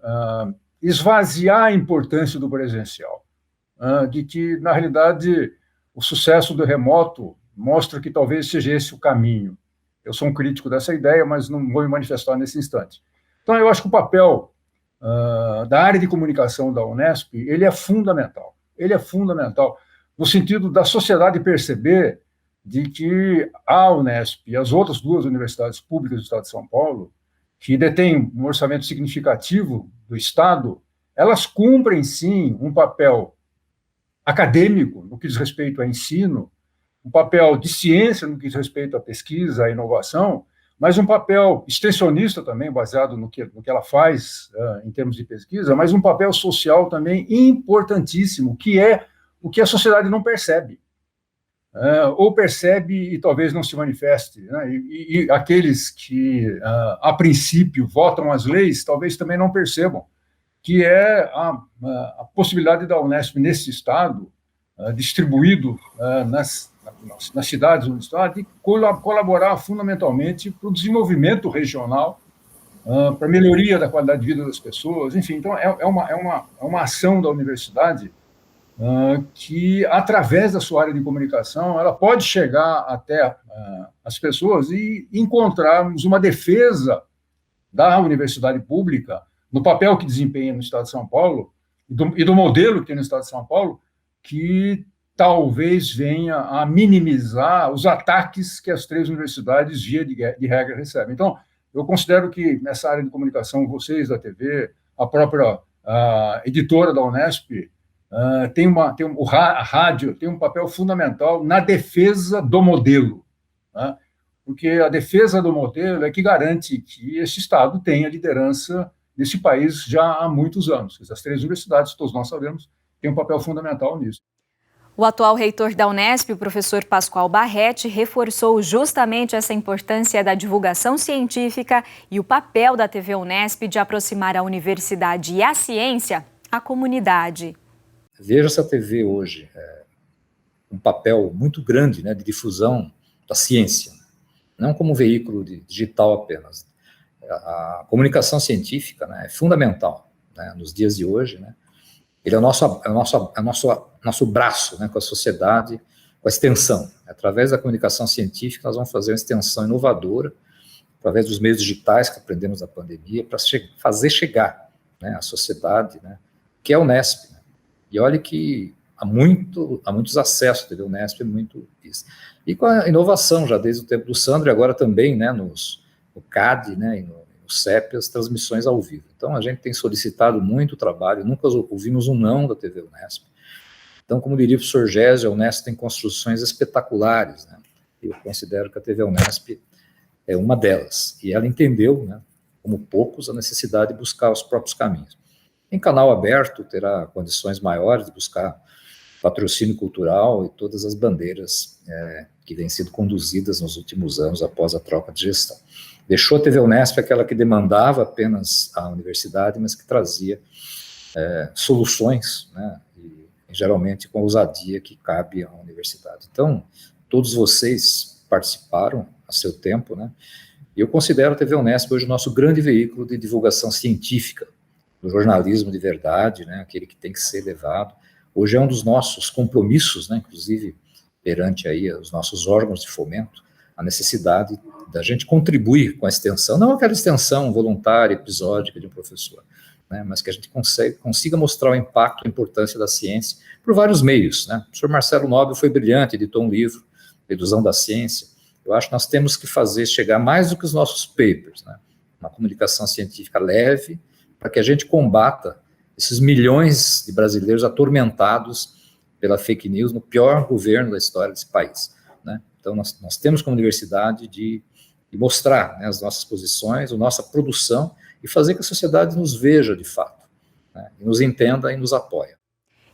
esvaziar a importância do presencial, de que, na realidade, o sucesso do remoto mostra que talvez seja esse o caminho. Eu sou um crítico dessa ideia, mas não vou me manifestar nesse instante. Então, eu acho que o papel da área de comunicação da Unesp, ele é fundamental. Ele é fundamental no sentido da sociedade perceber de que a Unesp e as outras duas universidades públicas do Estado de São Paulo, que detêm um orçamento significativo do Estado, elas cumprem, sim, um papel acadêmico no que diz respeito ao ensino, um papel de ciência no que diz respeito à pesquisa, à inovação, mas um papel extensionista também, baseado no que ela faz em termos de pesquisa, mas um papel social também importantíssimo, que é o que a sociedade não percebe. Ou percebe e talvez não se manifeste, né? E aqueles que, a princípio, votam as leis, talvez também não percebam, que é a possibilidade da Unesp, nesse Estado, distribuído nas cidades do Estado, de colaborar fundamentalmente para o desenvolvimento regional, para a melhoria da qualidade de vida das pessoas, enfim. Então, é uma ação da universidade que, através da sua área de comunicação, ela pode chegar até as pessoas e encontrarmos uma defesa da universidade pública no papel que desempenha no Estado de São Paulo e do modelo que tem no Estado de São Paulo, que talvez venha a minimizar os ataques que as três universidades, via de regra, recebem. Então, eu considero que nessa área de comunicação, vocês da TV, a própria editora da Unesp, a rádio tem um papel fundamental na defesa do modelo, né? Porque a defesa do modelo é que garante que esse Estado tenha liderança nesse país já há muitos anos. As três universidades, todos nós sabemos, têm um papel fundamental nisso. O atual reitor da Unesp, o professor Pascoal Barretti, reforçou justamente essa importância da divulgação científica e o papel da TV Unesp de aproximar a universidade e a ciência à comunidade. Veja essa TV hoje, um papel muito grande, né, de difusão da ciência, não como veículo digital apenas. A comunicação científica, né, é fundamental, né, nos dias de hoje, né. Ele é o nosso braço, né, com a sociedade, com a extensão. Através da comunicação científica, nós vamos fazer uma extensão inovadora, através dos meios digitais que aprendemos na pandemia, para fazer chegar, né, à sociedade, né, que é a Unesp. Né. E olha que há muitos acessos à TV Unesp, muito isso. E com a inovação, já desde o tempo do Sandro, e agora também, né, no CAD, né, e no CEP, as transmissões ao vivo. Então, a gente tem solicitado muito trabalho, nunca ouvimos um não da TV Unesp. Então, como diria o professor Gésio, a Unesp tem construções espetaculares, né? Eu considero que a TV Unesp é uma delas. E ela entendeu, né, como poucos, a necessidade de buscar os próprios caminhos. Em canal aberto, terá condições maiores de buscar patrocínio cultural e todas as bandeiras que vêm sido conduzidas nos últimos anos após a troca de gestão. Deixou a TV Unesp aquela que demandava apenas a universidade, mas que trazia soluções, né, e geralmente com a ousadia que cabe à universidade. Então, todos vocês participaram a seu tempo, né, e eu considero a TV Unesp hoje o nosso grande veículo de divulgação científica, do jornalismo de verdade, né, aquele que tem que ser levado. Hoje é um dos nossos compromissos, né, inclusive perante aí os nossos órgãos de fomento, a necessidade da gente contribuir com a extensão, não aquela extensão voluntária, episódica de um professor, né, mas que a gente consiga mostrar o impacto e a importância da ciência por vários meios, né? O professor Marcelo Nobel foi brilhante, editou um livro, Ilusão da Ciência. Eu acho que nós temos que fazer chegar mais do que os nossos papers, né? Uma comunicação científica leve, para que a gente combata esses milhões de brasileiros atormentados pela fake news no pior governo da história desse país, né? Então, nós temos como universidade de mostrar, né, as nossas posições, a nossa produção, e fazer que a sociedade nos veja de fato, né, e nos entenda e nos apoie.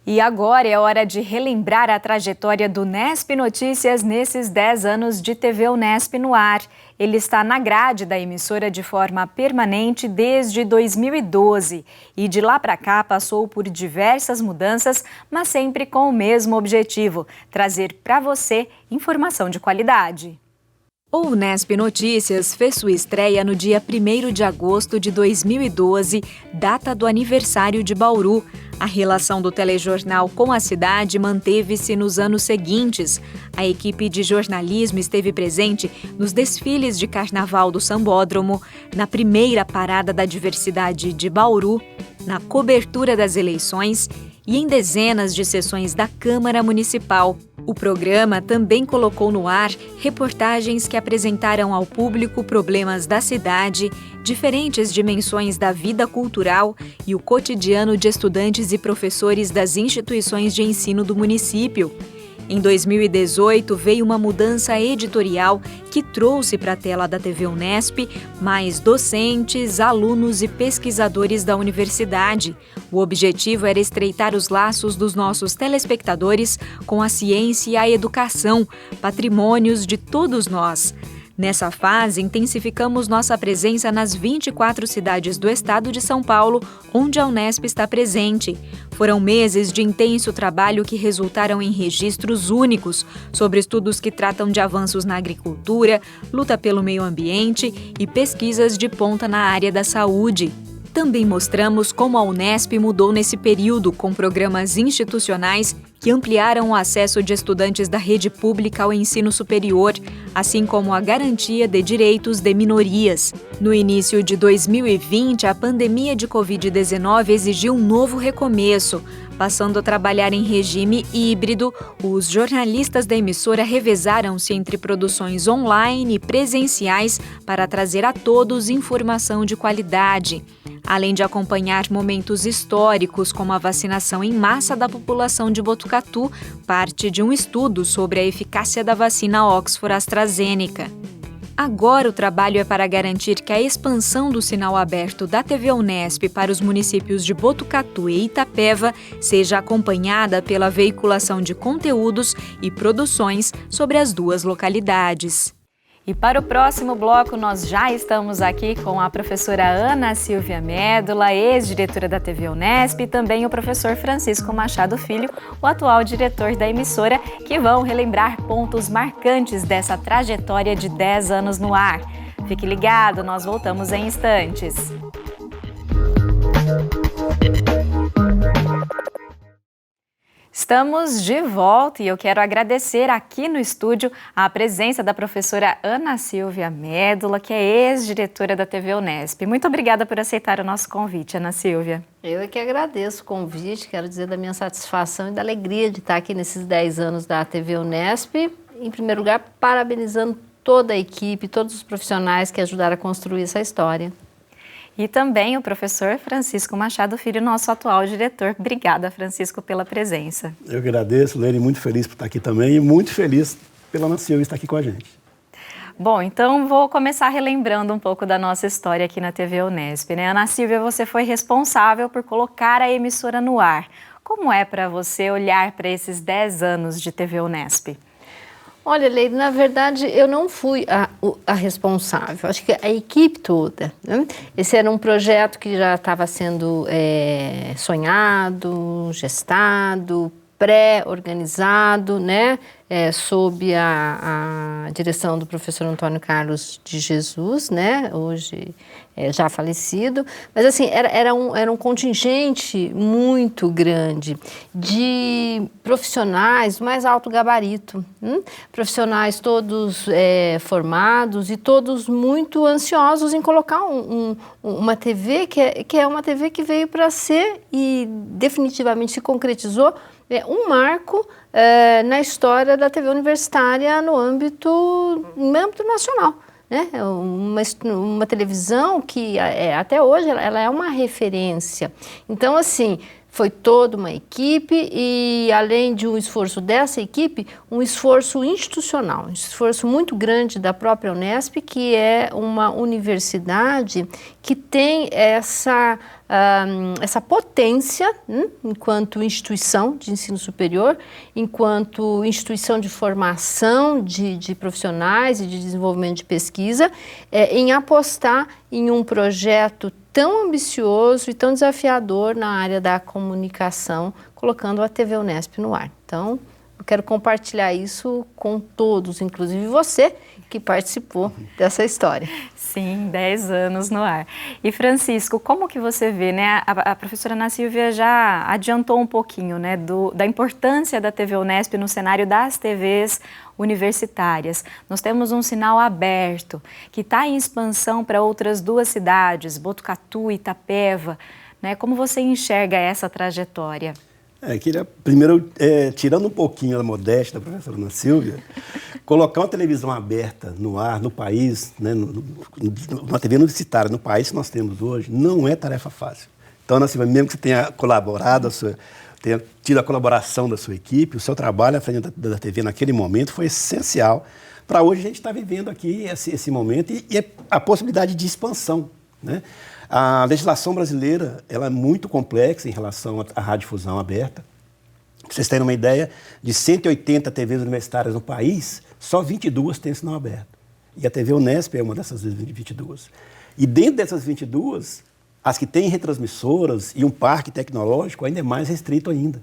E agora é hora de relembrar a trajetória do Unesp Notícias nesses 10 anos de TV Unesp no ar. Ele está na grade da emissora de forma permanente desde 2012 e de lá para cá passou por diversas mudanças, mas sempre com o mesmo objetivo: trazer para você informação de qualidade. O Unesp Notícias fez sua estreia no dia 1º de agosto de 2012, data do aniversário de Bauru. A relação do telejornal com a cidade manteve-se nos anos seguintes. A equipe de jornalismo esteve presente nos desfiles de carnaval do Sambódromo, na primeira parada da diversidade de Bauru, na cobertura das eleições e em dezenas de sessões da Câmara Municipal. O programa também colocou no ar reportagens que apresentaram ao público problemas da cidade, diferentes dimensões da vida cultural e o cotidiano de estudantes e professores das instituições de ensino do município. Em 2018, veio uma mudança editorial que trouxe para a tela da TV Unesp mais docentes, alunos e pesquisadores da universidade. O objetivo era estreitar os laços dos nossos telespectadores com a ciência e a educação, patrimônios de todos nós. Nessa fase, intensificamos nossa presença nas 24 cidades do estado de São Paulo, onde a Unesp está presente. Foram meses de intenso trabalho que resultaram em registros únicos sobre estudos que tratam de avanços na agricultura, luta pelo meio ambiente e pesquisas de ponta na área da saúde. Também mostramos como a Unesp mudou nesse período, com programas institucionais que ampliaram o acesso de estudantes da rede pública ao ensino superior, assim como a garantia de direitos de minorias. No início de 2020, a pandemia de Covid-19 exigiu um novo recomeço. Passando a trabalhar em regime híbrido, os jornalistas da emissora revezaram-se entre produções online e presenciais para trazer a todos informação de qualidade. Além de acompanhar momentos históricos como a vacinação em massa da população de Botucatu, parte de um estudo sobre a eficácia da vacina Oxford-AstraZeneca. Agora o trabalho é para garantir que a expansão do sinal aberto da TV Unesp para os municípios de Botucatu e Itapeva seja acompanhada pela veiculação de conteúdos e produções sobre as duas localidades. E para o próximo bloco, nós já estamos aqui com a professora Ana Silvia Médula, ex-diretora da TV Unesp, e também o professor Francisco Machado Filho, o atual diretor da emissora, que vão relembrar pontos marcantes dessa trajetória de 10 anos no ar. Fique ligado, nós voltamos em instantes. Estamos de volta e eu quero agradecer aqui no estúdio a presença da professora Ana Silvia Médula, que é ex-diretora da TV Unesp. Muito obrigada por aceitar o nosso convite, Ana Silvia. Eu é que agradeço o convite, quero dizer da minha satisfação e da alegria de estar aqui nesses 10 anos da TV Unesp. Em primeiro lugar, parabenizando toda a equipe, todos os profissionais que ajudaram a construir essa história. E também o professor Francisco Machado Filho, nosso atual diretor. Obrigada, Francisco, pela presença. Eu agradeço, Leire, muito feliz por estar aqui também e muito feliz pela Ana Silvia estar aqui com a gente. Bom, então vou começar relembrando um pouco da nossa história aqui na TV Unesp, né? Ana Silvia, você foi responsável por colocar a emissora no ar. Como é para você olhar para esses 10 anos de TV Unesp? Olha, Leide, na verdade, eu não fui a responsável, acho que a equipe toda, né? Esse era um projeto que já estava sendo sonhado, gestado, pré-organizado, né, sob a direção do professor Antônio Carlos de Jesus, né, hoje já falecido, mas assim, era um contingente muito grande de profissionais do mais alto gabarito, profissionais todos formados e todos muito ansiosos em colocar uma TV que é uma TV que veio para ser e definitivamente se concretizou um marco na história da TV universitária no âmbito nacional. Né? Uma televisão que até hoje ela é uma referência. Então, assim, foi toda uma equipe e, além de um esforço dessa equipe, um esforço institucional, um esforço muito grande da própria Unesp, que é uma universidade que tem essa potência enquanto instituição de ensino superior, enquanto instituição de formação de profissionais e de desenvolvimento de pesquisa, em apostar em um projeto tão ambicioso e tão desafiador na área da comunicação, colocando a TV Unesp no ar. Então, eu quero compartilhar isso com todos, inclusive você, que participou dessa história. Sim, 10 anos no ar. E Francisco, como que você vê, né? A professora Ana Silvia já adiantou um pouquinho, né, da importância da TV Unesp no cenário das TVs universitárias. Nós temos um sinal aberto que está em expansão para outras 2 cidades, Botucatu e Itapeva, né? Como você enxerga essa trajetória? Queria primeiro, tirando um pouquinho da modéstia da professora Ana Silvia, colocar uma televisão aberta no ar, no país, né, uma TV universitária no país que nós temos hoje, não é tarefa fácil. Então, Ana Silvia, mesmo que você tenha colaborado, tenha tido a colaboração da sua equipe, o seu trabalho à frente da TV naquele momento foi essencial para hoje a gente estar vivendo aqui esse momento e a possibilidade de expansão, né? A legislação brasileira ela é muito complexa em relação à radiodifusão aberta. Para vocês terem uma ideia, de 180 TVs universitárias no país, só 22 têm sinal aberto. E a TV Unesp é uma dessas 22. E dentro dessas 22, as que têm retransmissoras e um parque tecnológico ainda é mais restrito ainda.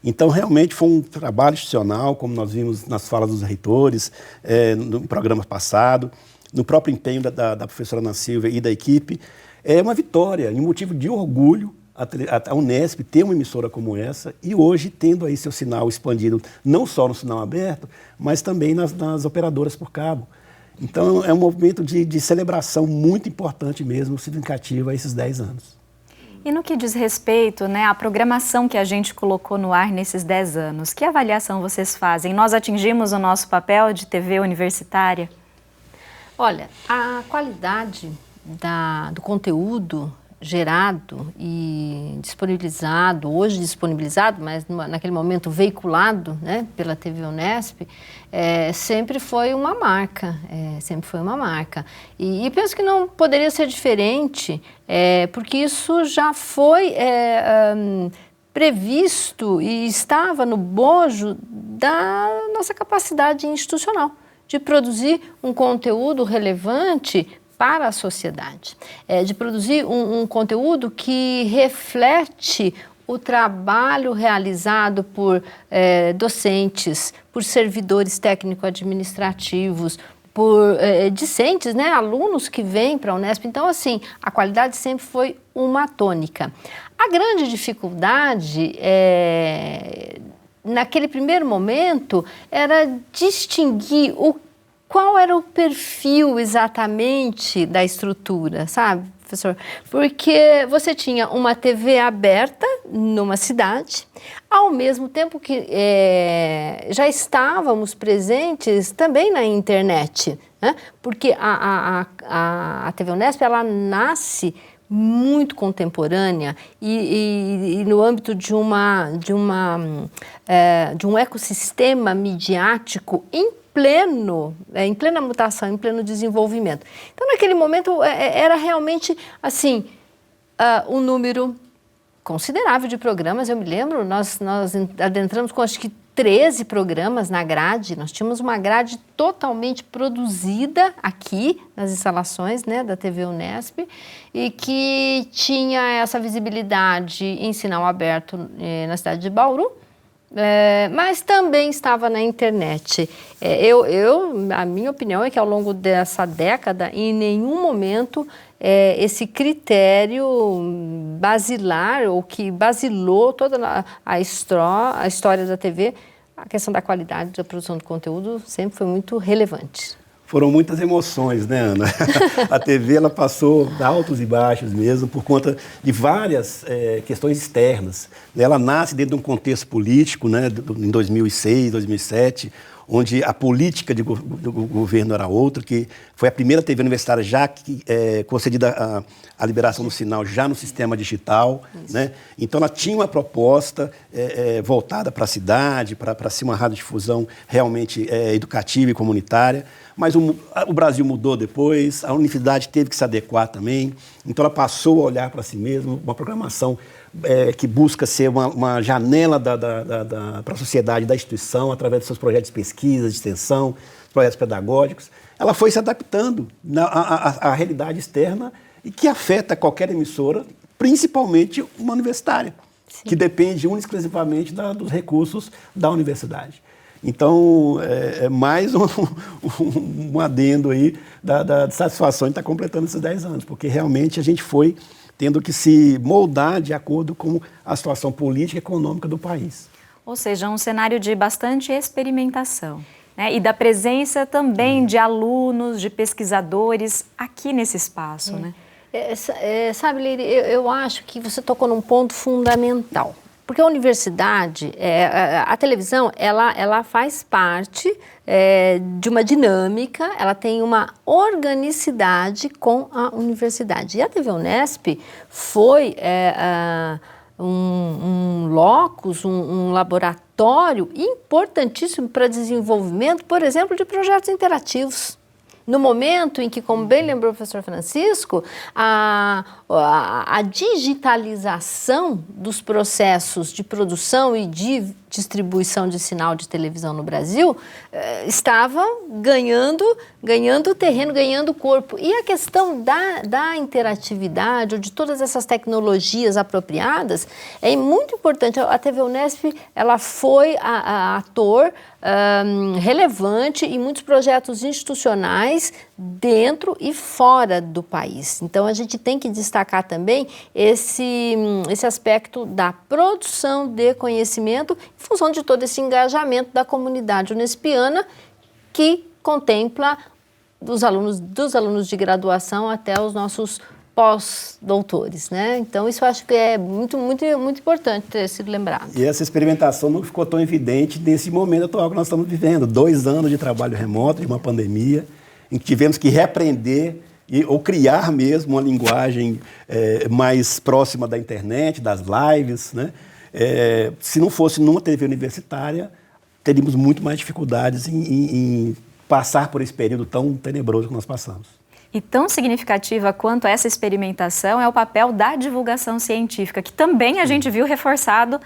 Então, realmente, foi um trabalho institucional, como nós vimos nas falas dos reitores, no programa passado, no próprio empenho da professora Ana Silvia e da equipe. É uma vitória e um motivo de orgulho a Unesp ter uma emissora como essa e hoje tendo aí seu sinal expandido, não só no sinal aberto, mas também nas operadoras por cabo. Então, é um movimento de celebração muito importante mesmo, significativo a esses 10 anos. E no que diz respeito, né, à programação que a gente colocou no ar nesses 10 anos, que avaliação vocês fazem? Nós atingimos o nosso papel de TV universitária? Olha, a qualidade do conteúdo gerado e disponibilizado, hoje disponibilizado, mas naquele momento veiculado, né, pela TV Unesp, sempre foi uma marca, E penso que não poderia ser diferente, porque isso já foi previsto e estava no bojo da nossa capacidade institucional de produzir um conteúdo relevante para a sociedade, de produzir um conteúdo que reflete o trabalho realizado por docentes, por servidores técnico-administrativos, por discentes, né, alunos que vêm para a Unesp. Então, assim, a qualidade sempre foi uma tônica. A grande dificuldade naquele primeiro momento era distinguir qual era o perfil exatamente da estrutura, sabe, professor? Porque você tinha uma TV aberta numa cidade, ao mesmo tempo que já estávamos presentes também na internet, né? Porque a TV Unesp, ela nasce muito contemporânea e no âmbito de um ecossistema midiático em plena mutação, em pleno desenvolvimento. Então, naquele momento, era realmente, assim, um número considerável de programas. Eu me lembro, nós adentramos com, acho que, 13 programas na grade. Nós tínhamos uma grade totalmente produzida aqui, nas instalações, né, da TV Unesp, e que tinha essa visibilidade em sinal aberto na cidade de Bauru, mas também estava na internet. A minha opinião é que ao longo dessa década, em nenhum momento esse critério basilar, ou que basilou toda a história da TV, a questão da qualidade da produção de conteúdo sempre foi muito relevante. Foram muitas emoções, né, Ana? A TV ela passou altos e baixos mesmo por conta de várias questões externas. Ela nasce dentro de um contexto político, né, em 2006, 2007, onde a política do governo era outra, que foi a primeira TV universitária já concedida a liberação do sinal já no sistema digital, né? Então ela tinha uma proposta voltada para a cidade, para ser uma radiodifusão realmente educativa e comunitária, mas o Brasil mudou depois, a universidade teve que se adequar também, então ela passou a olhar para si mesma, uma programação que busca ser uma janela para a sociedade da instituição, através dos seus projetos de pesquisa, de extensão, projetos pedagógicos. Ela foi se adaptando à realidade externa e que afeta qualquer emissora, principalmente uma universitária, que depende exclusivamente dos recursos da universidade. Então, é mais um adendo aí da satisfação de estar completando esses 10 anos, porque realmente a gente foi tendo que se moldar de acordo com a situação política e econômica do país. Ou seja, um cenário de bastante experimentação, né? E da presença também de alunos, de pesquisadores aqui nesse espaço, né? Sabe, Leire, eu acho que você tocou num ponto fundamental. Porque a universidade, a televisão, ela faz parte de uma dinâmica, ela tem uma organicidade com a universidade. E a TV Unesp foi um locus, um laboratório importantíssimo para desenvolvimento, por exemplo, de projetos interativos. No momento em que, como bem lembrou o professor Francisco, a digitalização dos processos de produção e de distribuição de sinal de televisão no Brasil estava ganhando terreno, ganhando corpo. E a questão da interatividade, ou de todas essas tecnologias apropriadas, é muito importante. A TV Unesp ela foi ator relevante em muitos projetos institucionais dentro e fora do país. Então, a gente tem que destacar também esse aspecto da produção de conhecimento em função de todo esse engajamento da comunidade unespiana, que contempla dos alunos de graduação até os nossos pós-doutores, né? Então, isso eu acho que é muito, muito, muito importante ter sido lembrado. E essa experimentação não ficou tão evidente nesse momento atual que nós estamos vivendo. 2 anos de trabalho remoto, de uma pandemia, em que tivemos que reaprender ou criar mesmo uma linguagem mais próxima da internet, das lives, né? Se não fosse numa TV universitária, teríamos muito mais dificuldades em passar por esse período tão tenebroso que nós passamos. E tão significativa quanto essa experimentação é o papel da divulgação científica, que também a gente viu reforçado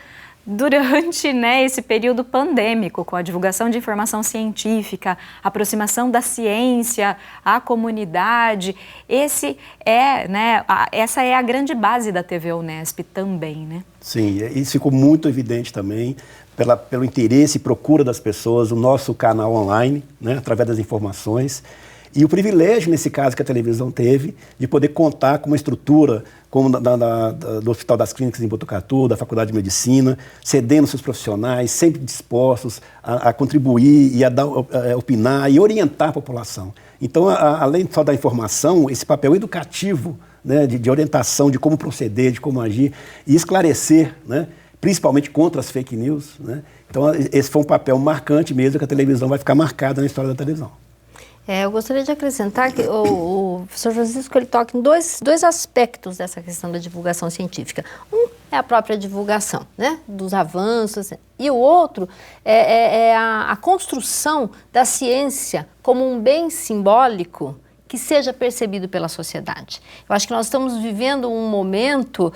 durante, né, esse período pandêmico, com a divulgação de informação científica, a aproximação da ciência à comunidade. Essa é a grande base da TV Unesp também, né? Sim, isso ficou muito evidente também pelo interesse e procura das pessoas, o nosso canal online, né, através das informações. E o privilégio, nesse caso, que a televisão teve, de poder contar com uma estrutura como do Hospital das Clínicas em Botucatu, da Faculdade de Medicina, cedendo seus profissionais, sempre dispostos a contribuir e a opinar e orientar a população. Então, além só da informação, esse papel educativo, né, de orientação, de como proceder, de como agir e esclarecer, né, principalmente contra as fake news, né? Então, esse foi um papel marcante mesmo, que a televisão vai ficar marcada na história da televisão. Eu gostaria de acrescentar que o professor Francisco ele toca em dois aspectos dessa questão da divulgação científica. Um é a própria divulgação, né, dos avanços, e o outro é a construção da ciência como um bem simbólico que seja percebido pela sociedade. Eu acho que nós estamos vivendo um momento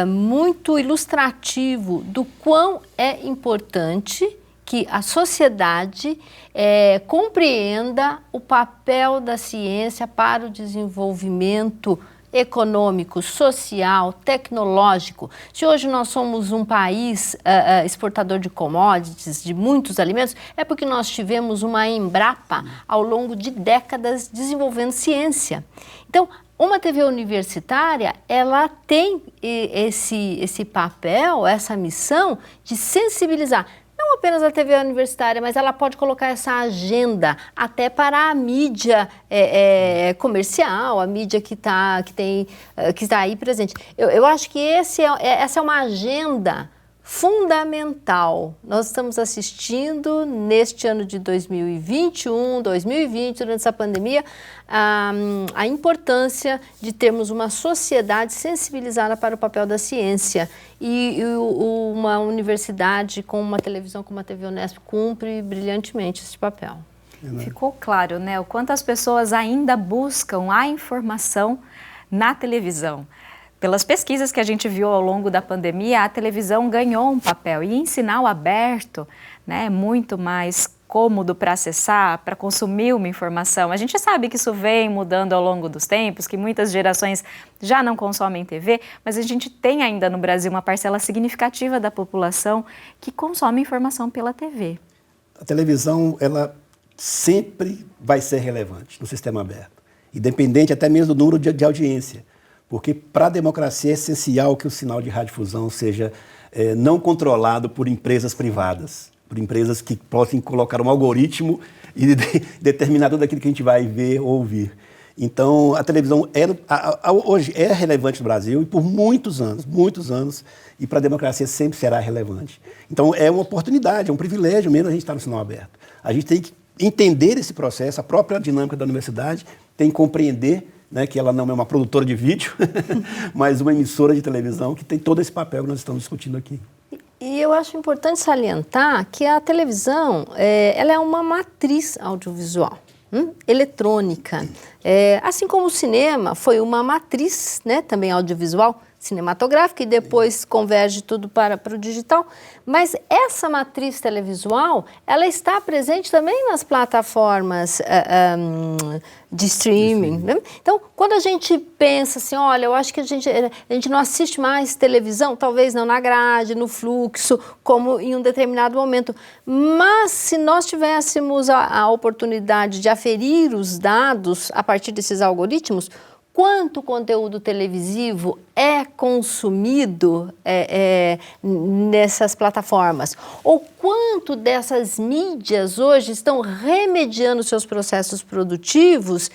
muito ilustrativo do quão é importante que a sociedade compreenda o papel da ciência para o desenvolvimento econômico, social, tecnológico. Se hoje nós somos um país exportador de commodities, de muitos alimentos, é porque nós tivemos uma Embrapa ao longo de décadas desenvolvendo ciência. Então, uma TV universitária, ela tem esse papel, essa missão de sensibilizar. Não apenas a TV universitária, mas ela pode colocar essa agenda até para a mídia comercial, a mídia que está aí presente. Eu acho que essa é uma agenda fundamental. Nós estamos assistindo neste ano de 2021, 2020, durante essa pandemia, a importância de termos uma sociedade sensibilizada para o papel da ciência. E uma universidade com uma televisão como a TV Unesp cumpre brilhantemente esse papel. Ficou claro, né, o quanto as pessoas ainda buscam a informação na televisão. Pelas pesquisas que a gente viu ao longo da pandemia, a televisão ganhou um papel e em sinal aberto, né, é muito mais cômodo para acessar, para consumir uma informação. A gente sabe que isso vem mudando ao longo dos tempos, que muitas gerações já não consomem TV, mas a gente tem ainda no Brasil uma parcela significativa da população que consome informação pela TV. A televisão, ela sempre vai ser relevante no sistema aberto, independente até mesmo do número de audiência. Porque para a democracia é essencial que o sinal de radiodifusão seja não controlado por empresas privadas, por empresas que possam colocar um algoritmo e determinar tudo aquilo que a gente vai ver ou ouvir. Então, a televisão hoje é relevante no Brasil e por muitos anos, e para a democracia sempre será relevante. Então, é uma oportunidade, é um privilégio mesmo a gente estar no sinal aberto. A gente tem que entender esse processo, a própria dinâmica da universidade, tem que compreender, né, que ela não é uma produtora de vídeo, mas uma emissora de televisão que tem todo esse papel que nós estamos discutindo aqui. E eu acho importante salientar que a televisão ela é uma matriz audiovisual, eletrônica. Assim como o cinema foi uma matriz, né, também audiovisual, cinematográfica, e depois converge tudo para o digital. Mas essa matriz televisual, ela está presente também nas plataformas de streaming. Né? Então, quando a gente pensa assim, olha, eu acho que a gente não assiste mais televisão, talvez não na grade, no fluxo, como em um determinado momento. Mas se nós tivéssemos a oportunidade de aferir os dados a partir desses algoritmos, quanto conteúdo televisivo é consumido nessas plataformas? Ou quanto dessas mídias hoje estão remediando seus processos produtivos,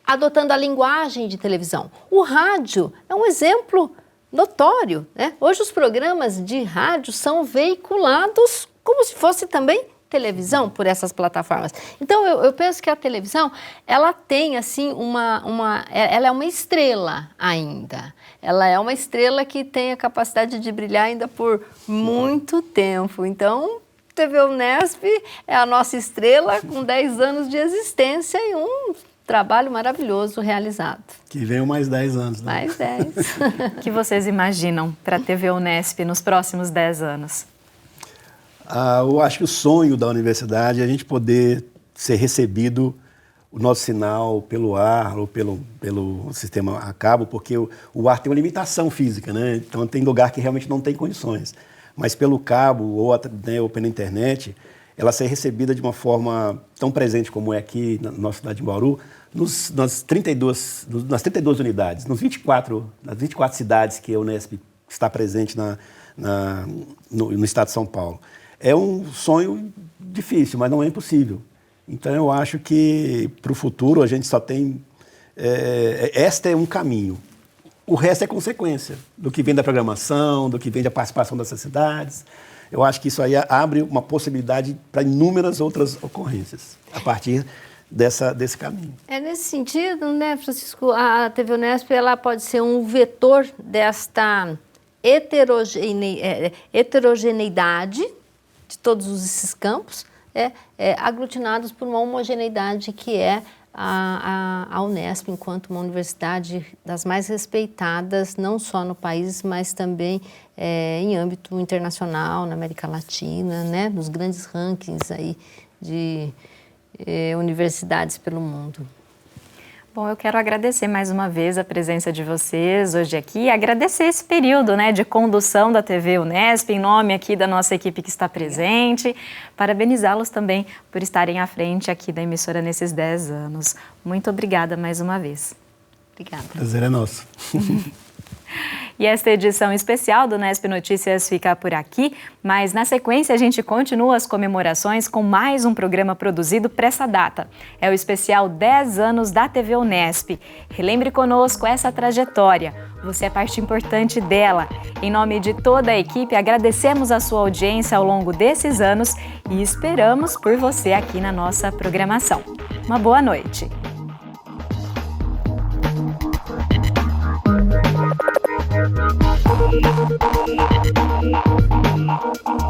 adotando a linguagem de televisão? O rádio é um exemplo notório, né? Hoje os programas de rádio são veiculados como se fosse também televisão por essas plataformas. Então, eu penso que a televisão, ela tem, assim, ela é uma estrela ainda. Ela é uma estrela que tem a capacidade de brilhar ainda por muito tempo. Então, TV Unesp é a nossa estrela com 10 anos de existência e um trabalho maravilhoso realizado. Que venham mais 10 anos. Né? Mais 10. O que vocês imaginam para a TV Unesp nos próximos 10 anos? Eu acho que o sonho da universidade é a gente poder ser recebido, o nosso sinal pelo ar ou pelo sistema a cabo, porque o ar tem uma limitação física, né? Então tem lugar que realmente não tem condições. Mas pelo cabo ou pela internet, ela ser recebida de uma forma tão presente como é aqui na nossa cidade de Bauru, nas 32 unidades, nas 24 cidades que a Unesp está presente no estado de São Paulo. É um sonho difícil, mas não é impossível. Então, eu acho que, para o futuro, a gente só tem... Este é um caminho. O resto é consequência do que vem da programação, do que vem da participação dessas cidades. Eu acho que isso aí abre uma possibilidade para inúmeras outras ocorrências, a partir desse caminho. Nesse sentido, né, Francisco, a TV Unesp ela pode ser um vetor desta heterogeneidade de todos esses campos, aglutinados por uma homogeneidade que é a Unesp, enquanto uma universidade das mais respeitadas, não só no país, mas também em âmbito internacional, na América Latina, né, nos grandes rankings aí de universidades pelo mundo. Bom, eu quero agradecer mais uma vez a presença de vocês hoje aqui, agradecer esse período, né, de condução da TV Unesp, em nome aqui da nossa equipe que está presente, parabenizá-los também por estarem à frente aqui da emissora nesses 10 anos. Muito obrigada mais uma vez. Obrigada. Prazer é nosso. E esta edição especial do Unesp Notícias fica por aqui, mas na sequência a gente continua as comemorações com mais um programa produzido para essa data. É o especial 10 anos da TV Unesp. Relembre conosco essa trajetória. Você é parte importante dela. Em nome de toda a equipe, agradecemos a sua audiência ao longo desses anos e esperamos por você aqui na nossa programação. Uma boa noite. Thank you.